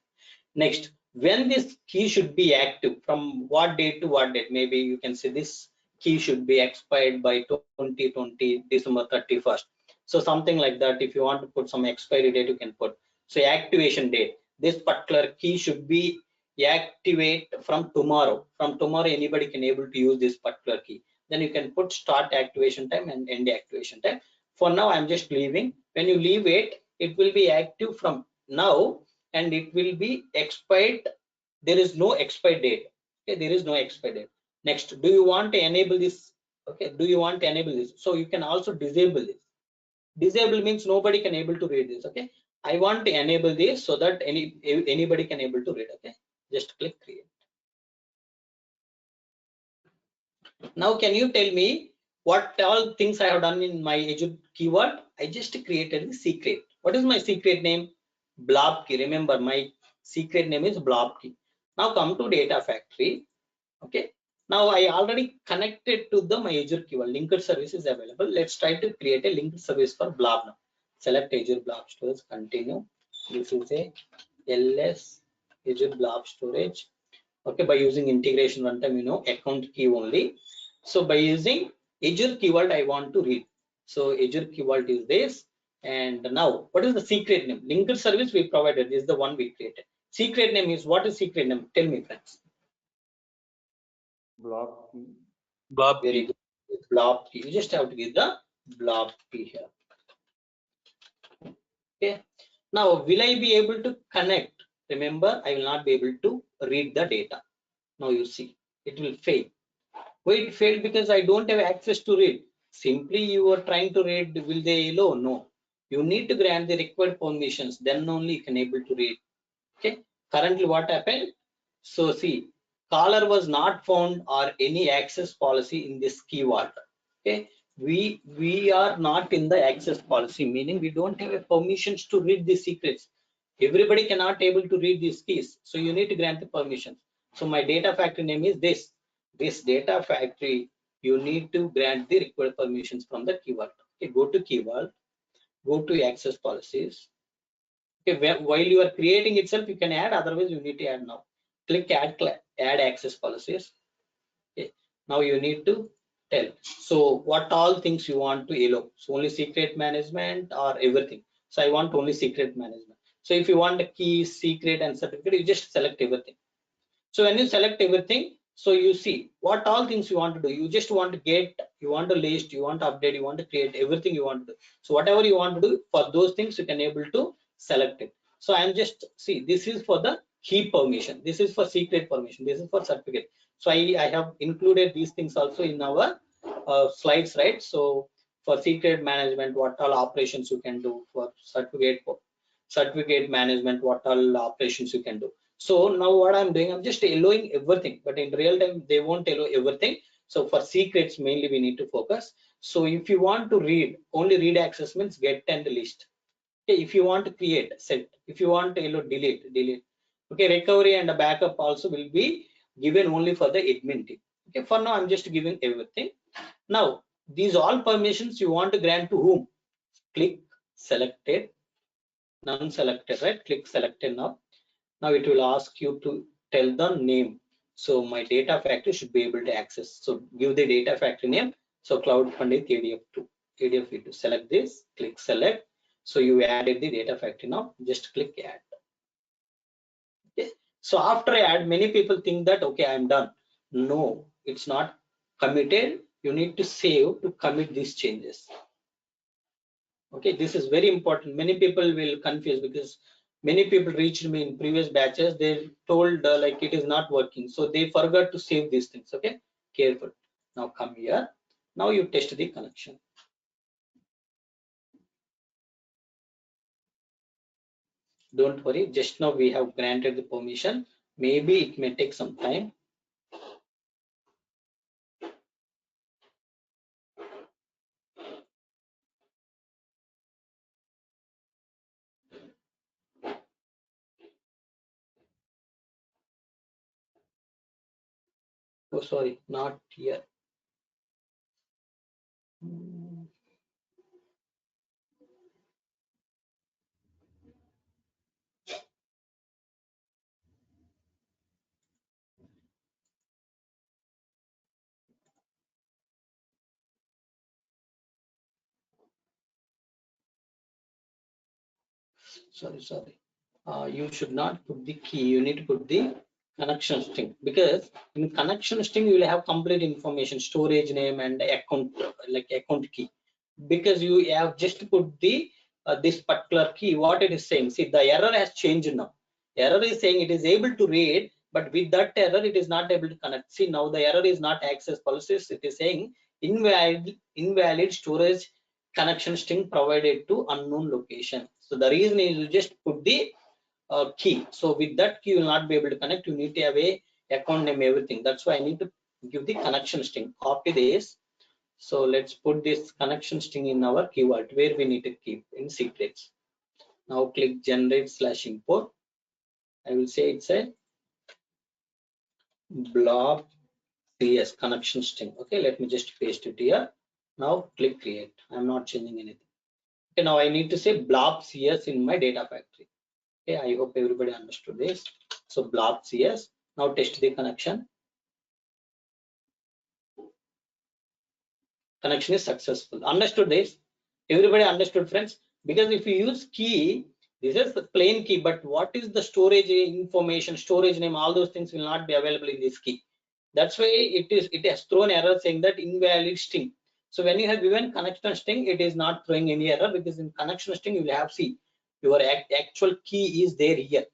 Speaker 2: Next, when this key should be active, from what date to what date? Maybe you can say this key should be expired by 2020 December 31st. So something like that. If you want to put some expiry date, you can put. So activation date. This particular key should be activate from tomorrow. From tomorrow, anybody can able to use this particular key. Then you can put start activation time and end activation time. For now, I'm just leaving. When you leave it, it will be active from now and it will be expired. There is no expired date. Okay, there is no expired date. Next, do you want to enable this? Okay, do you want to enable this? So you can also disable this. Disable means nobody can able to read this. Okay, I want to enable this so that anybody can able to read. Okay, just click create. Now can you tell me what all things I have done in my Azure Key Vault? I just created the secret. What is my secret name? Blob key. Remember, my secret name is blob key. Now come to Data Factory. Okay, now I already connected to the my Azure Key Vault. Linked service is available. Let's try to create a linked service for blob now. select Azure Blob Storage, continue. This is a ls Azure Blob Storage. Okay, by using integration runtime, account key only. So by using Azure Key Vault, I want to read. So Azure Key Vault is this. And now, what is the secret name? Linked service we provided is the one we created. Secret name is, what is secret name? Tell me, friends.
Speaker 5: Blob key.
Speaker 6: Blob
Speaker 2: Very
Speaker 6: key.
Speaker 2: good. Blob key. You just have to give the blob key here. Okay. Now, will I be able to connect? Remember, I will not be able to read the data. Now you see, it will fail. Why it failed? Because I don't have access to read. Simply you are trying to read, will they allow? No. You need to grant the required permissions, then only you can able to read. Okay. Currently what happened? So see, caller was not found or any access policy in this key vault. Okay. We are not in the access policy, meaning we don't have a permissions to read the secrets. Everybody cannot able to read these keys. So you need to grant the permissions. So my data factory name is this. This data factory, you need to grant the required permissions from the key vault. Okay, go to key vault, go to access policies. Okay, while you are creating itself, you can add, otherwise you need to add now. Click add access policies. Okay, now you need to tell. So what all things you want to allow. So only secret management or everything. So I want only secret management. So if you want the key, secret and certificate, you just select everything. So when you select everything, so you see what all things you want to do. You just want to get, you want to list, you want to update, you want to create, everything you want to do. So whatever you want to do for those things, you can able to select it. So I'm just, see, this is for the key permission, this is for secret permission, this is for certificate. So I have included these things also in our slides, right? So for secret management, what all operations you can do. For certificate management, what all operations you can do. So now what I'm doing, I'm just allowing everything, but in real time they won't allow everything. So for secrets mainly we need to focus. So if you want to read, only read access means get and list. Okay, if you want to create, set. If you want to allow, delete. Okay, recovery and a backup also will be given only for the admin team. Okay, for now I'm just giving everything. Now these all permissions you want to grant to whom? Click selected, none selected, right? Click selected now. Now it will ask you to tell the name. So my data factory should be able to access. So give the data factory name. So Cloud Pandit ADF2. Select this, click select. So you added the data factory now. Just click add. Okay. So after I add, many people think that okay, I'm done. No, it's not committed. You need to save to commit these changes. Okay, this is very important. Many people will confuse because many people reached me in previous batches. They told like it is not working, so they forgot to save these things. Okay, careful. Now come here. Now you test the connection. Don't worry, just now we have granted the permission. Maybe it may take some time. Oh, sorry, not here. Sorry. You should not put the key. You need to put the connection string, because in connection string you will have complete information, storage name and account, like account key. Because you have just put the this particular key, what it is saying. See, the error has changed now. Error is saying it is able to read, but with that error it is not able to connect. See, now the error is not access policies. It is saying invalid storage connection string provided to unknown location. So the reason is you just put the key. So with that key you will not be able to connect. You need to have a account name, everything. That's why I need to give the connection string. Copy this. So let's put this connection string in our key vault where we need to keep in secrets. Now click generate / import. I will say it's a blob cs connection string. Okay, let me just paste it here. Now click create. I'm not changing anything. Okay, now I need to say blob CS in my data factory. Okay, I hope everybody understood this. So blob CS. Now test the connection. Connection is successful. Understood this? Everybody understood, friends? Because if you use key, this is the plain key, but what is the storage information, storage name, all those things will not be available in this key. That's why it has thrown error saying that invalid string. So when you have given connection string, it is not throwing any error, because in connection string you will have, see, your actual key is there here.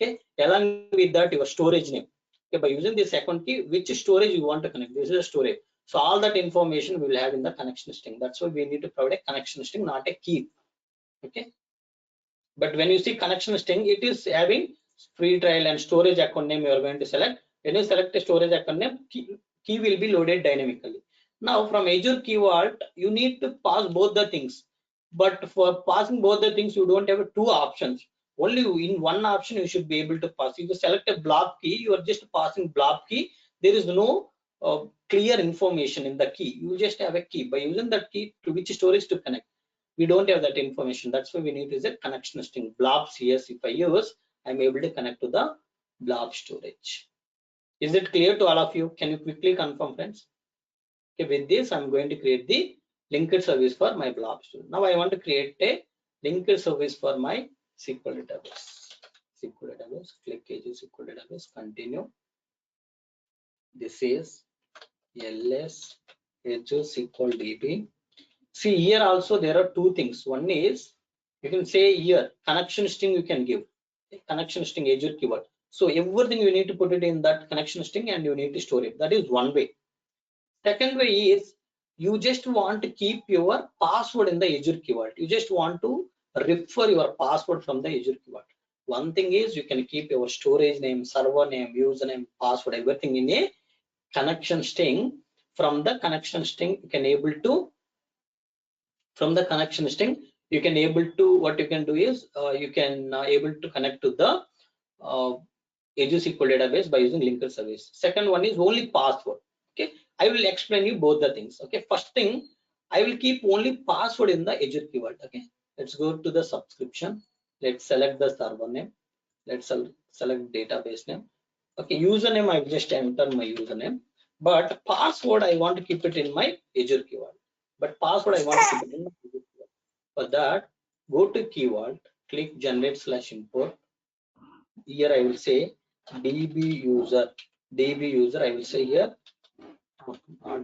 Speaker 2: Okay, along with that your storage name. Okay, by using the second key, which storage you want to connect, this is a storage. So all that information we will have in the connection string. That's why we need to provide a connection string, not a key. Okay, but when you see connection string, it is having free trial and storage account name you are going to select. When you select a storage account name, key will be loaded dynamically. Now from Azure Key Vault, you need to pass both the things, but for passing both the things you don't have two options. Only in one option you should be able to pass. If you select a blob key, you are just passing blob key. There is no clear information in the key. You just have a key. By using that key, to which storage to connect, we don't have that information. That's why we need to use a connection string. Blob CS, if I use, I'm able to connect to the blob storage. Is it clear to all of you? Can you quickly confirm, friends? Okay, with this I'm going to create the linked service for my blob storage. Now I want to create a linked service for my SQL database. SQL database, click Azure SQL database, continue. This is ls Azure SQL DB. See, here also there are two things. One is, you can say here connection string you can give, connection string Azure Key Vault. So everything you need to put it in that connection string and you need to store it. That is one way. Second way is, you just want to keep your password in the Azure Key Vault. You just want to refer your password from the Azure Key Vault. One thing is, you can keep your storage name, server name, username, password, everything in a connection string. From the connection string, you can able to, from the connection string, you can able to, what you can do is, you can able to connect to the Azure SQL database by using linked service. Second one is only password. Okay, I will explain you both the things. Okay, first thing, I will keep only password in the Azure Key Vault. Okay, let's go to the subscription. Let's select the server name. Let's select database name. Okay, username, I will just enter my username, but password I want to keep it in my Azure Key Vault. But password I want to keep it in my Azure Key Vault. For that, go to Key Vault, click generate/import. Here I will say db user. I will say here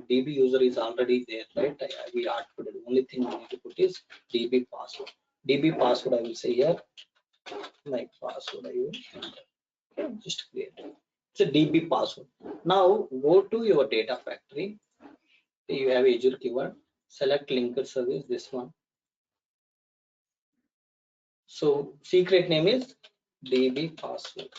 Speaker 2: db user is already there, right? We have to put it. Only thing we need to put is db password. db password I will say here, my password I will enter. Okay, just create it. It's a db password. Now go to your data factory. You have Azure Key Vault. Select linked service, this one. So secret name is db password.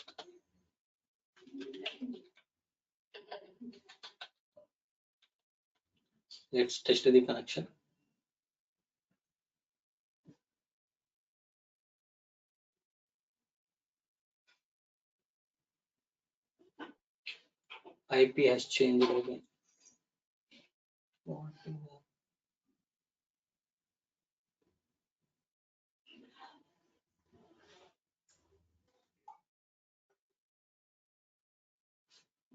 Speaker 2: Let's test the connection. IP has changed again. What is that?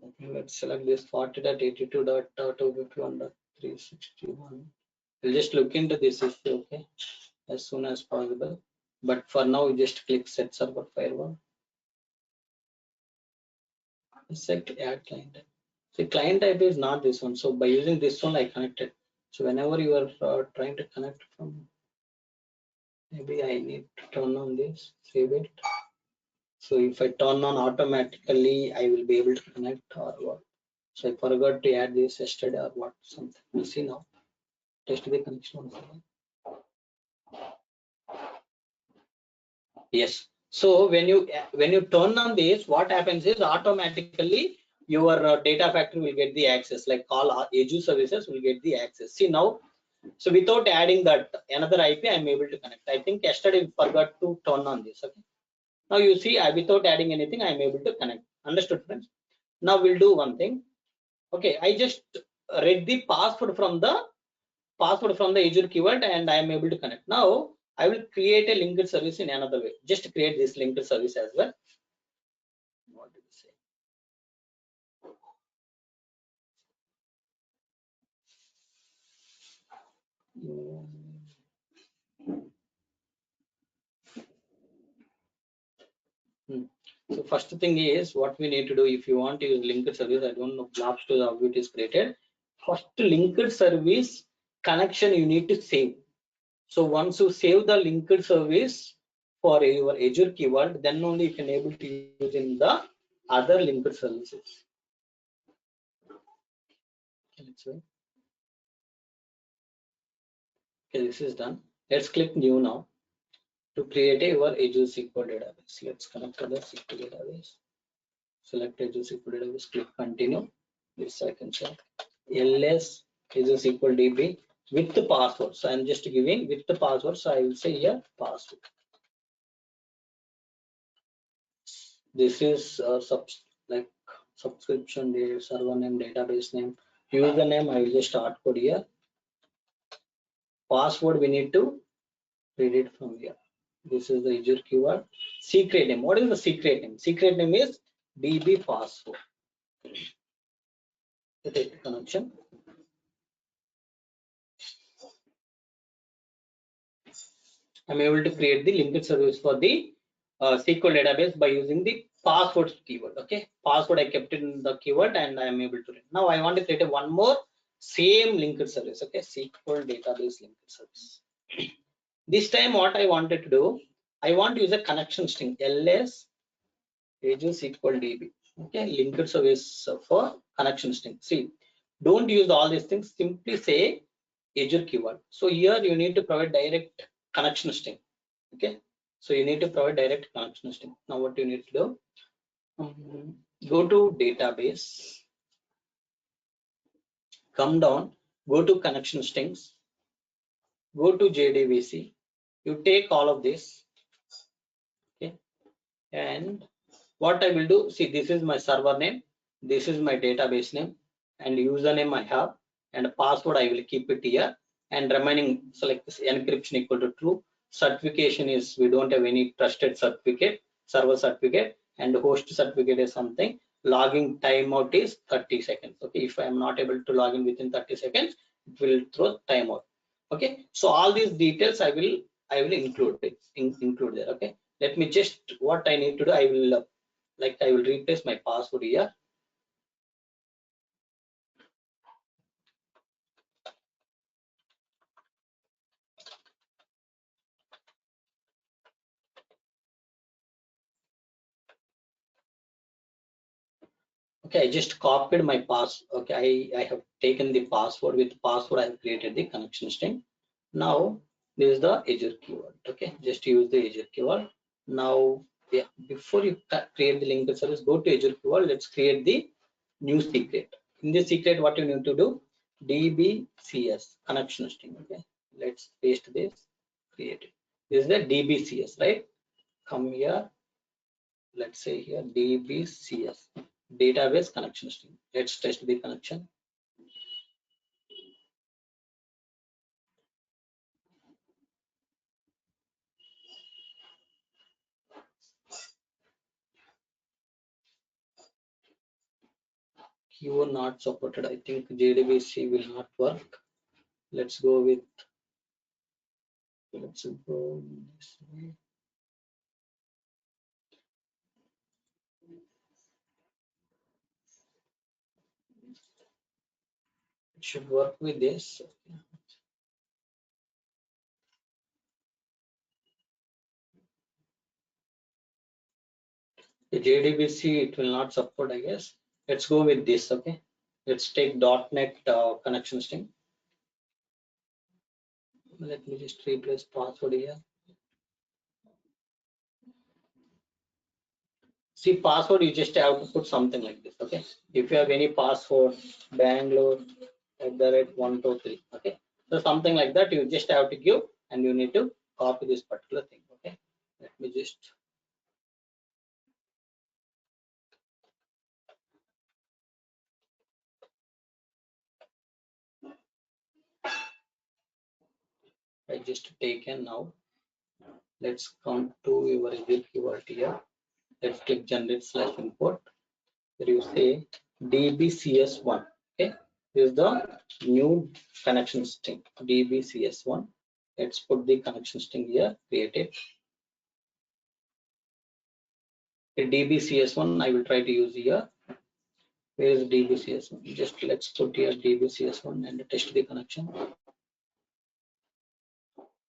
Speaker 2: Okay, let's select this 40.82.251.361. We'll just look into this issue, okay, as soon as possible. But for now, we just click set server firewall. Select add client type. So client type is not this one. So by using this one, I connected. So whenever you are trying to connect from, maybe I need to turn on this, save it. So if I turn on automatically, I will be able to connect or what. So I forgot to add this yesterday or what, something. We'll see now. Test the connection once again. Yes. So when you turn on this, what happens is automatically your data factory will get the access. Like all Azure services will get the access. See now. So without adding that another IP, I'm able to connect. I think yesterday we forgot to turn on this. Okay. Now you see, without adding anything, I'm able to connect. Understood, friends? Now we'll do one thing. Okay, I just read the password from the password from the Azure Key Vault, and I am able to connect. Now I will create a linked service in another way. Just create this linked service as well. What do you say? So first thing is what we need to do if you want to use linked service. I don't know blobs to how it is created. First linked service connection you need to save. So once you save the linked service for your Azure Key Vault, then only you can able to use in the other linked services. Okay, this is done. Let's click new now to create your Azure SQL database. Let's connect to the SQL database. Select Azure SQL database, click continue. This I can check. ls Azure SQL DB with the password. So I'm just giving with the password. So I will say here password. This is like subscription date, server name, database name, username. I will just start code here. Password we need to read it from here. This is the Azure keyword. Secret name. What is the secret name? Secret name is DB password. Take connection. I'm able to create the linked service for the SQL database by using the password keyword. Okay, password I kept in the keyword and I am able to read. Now I want to create one more same linked service. Okay, SQL database linked service. This time what I wanted to do, I want to use a connection string ls Azure SQL DB. Okay, linked service for connection string. See, don't use all these things. Simply say Azure keyword. So here you need to provide direct connection string. Okay, so you need to provide direct connection string. Now what you need to do, go to database, come down, go to connection strings, go to JDBC, you take all of this. Okay, and what I will do, see, this is my server name, this is my database name, and username I have, and password I will keep it here, and remaining select this encryption equal to true. Certification is we don't have any trusted certificate, server certificate, and host certificate is something. Logging timeout is 30 seconds. Okay, if I am not able to log in within 30 seconds, it will throw timeout. Okay, so all these details I will include it include there. Okay, let me just what I need to do. I will I will replace my password here. Okay, I just copied my pass. Okay, I have taken the password. With password I have created the connection string. Now this is the Azure keyword. Okay, just use the Azure keyword. Now yeah, before you create the linked service, go to Azure keyword. Let's create the new secret. In this secret, what you need to do, dbcs connection string. Okay, let's paste this, create it. This is the dbcs, right? Come here, let's say here dbcs database connection string. Let's test the connection. Keyword not supported. I think JDBC will not work. Let's go with this way. It should work with this. The JDBC it will not support, I guess. Let's go with this. Okay, let's take .NET connection string. Let me just replace password here. See, password you just have to put something like this. Okay, if you have any password, Bangalore @123. Okay, so something like that you just have to give, and you need to copy this particular thing. Okay, let me just I just taken now. Let's come to your Azure Key Vault here. Let's click generate / import. Here you say dbcs1. Okay, this is the new connection string dbcs1. Let's put the connection string here, create it. The dbcs1 I will try to use here. Where is dbcs1? Just let's put here dbcs1 and test the connection.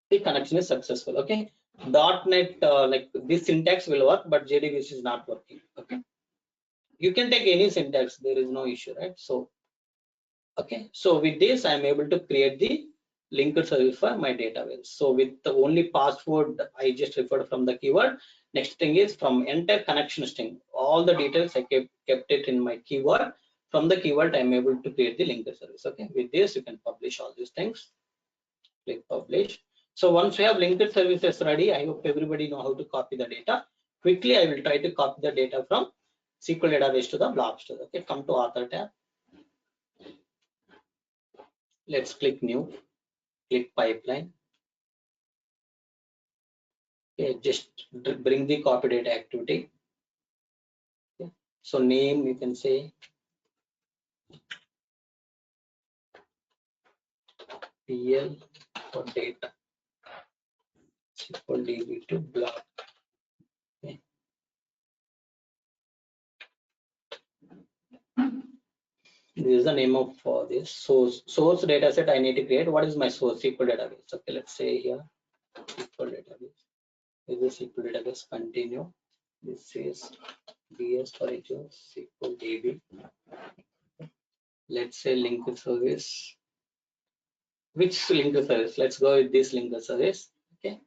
Speaker 2: The connection is successful. Okay, .NET like this syntax will work, but JDBC is not working. Okay, you can take any syntax, there is no issue, right? So okay, so with this I am able to create the linked service for my database. So with the only password I just referred from the keyword. Next thing is from entire connection string, all the details I kept it in my keyword. From the keyword I am able to create the linked service. Okay, with this you can publish all these things. Click publish. So once we have linked services ready, I hope everybody know how to copy the data. Quickly I will try to copy the data from SQL database to the blob store. Okay, come to author tab. Let's click new, click pipeline. Okay, just bring the copy data activity. Okay. So name you can say PL for data SQL DB to blob. Okay. This is the name of this source data set I need to create. What is my source? SQL database. Okay, let's say here SQL database. This is SQL database. Continue. This is BS for Azure SQL DB. Let's say linked service. Which linked service? Let's go with this linked service. Okay,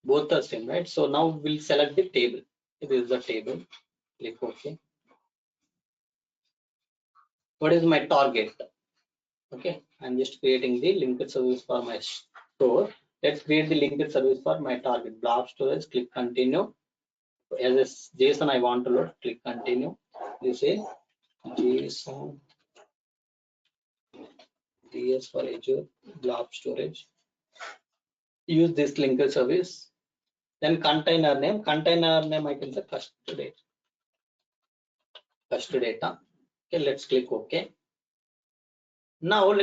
Speaker 2: both are same, right? So now we'll select the table. This is the table. Click OK. What is my target? Okay, I'm just creating the linked service for my store. Let's create the linked service for my target. Blob storage. Click continue. As a JSON I want to load. Click continue. You say JSON DS for Azure blob storage. Use this linked service. Then container name I can say custody data. Okay, let's click OK. Now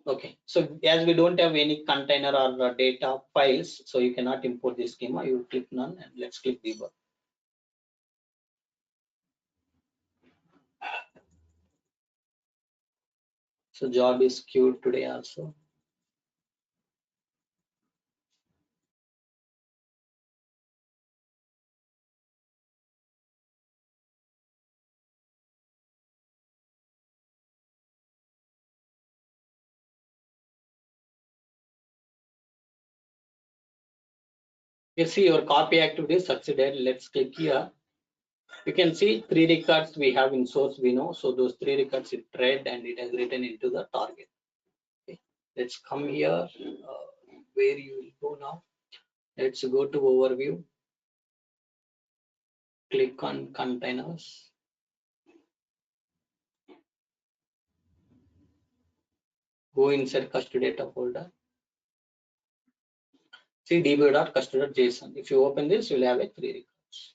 Speaker 2: okay, so as we don't have any container or data files, so you cannot import this schema. You click none and let's click debug. So job is queued today also. You see your copy activity succeeded. Let's click here. You can see 3 records we have in source we know. So those 3 records it read and it has written into the target. Okay. Let's come here where you will go now. Let's go to overview. Click on containers. Go inside custody data folder. See db.custody.json. If you open this, you will have a 3 records.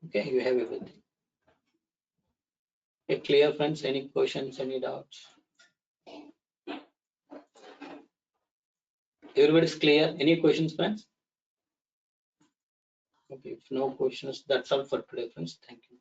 Speaker 2: Okay, you have everything. Okay, clear, friends? Any questions, any doubts? Everybody's clear? Any questions, friends? Okay, if no questions, that's all for today, friends. Thank you.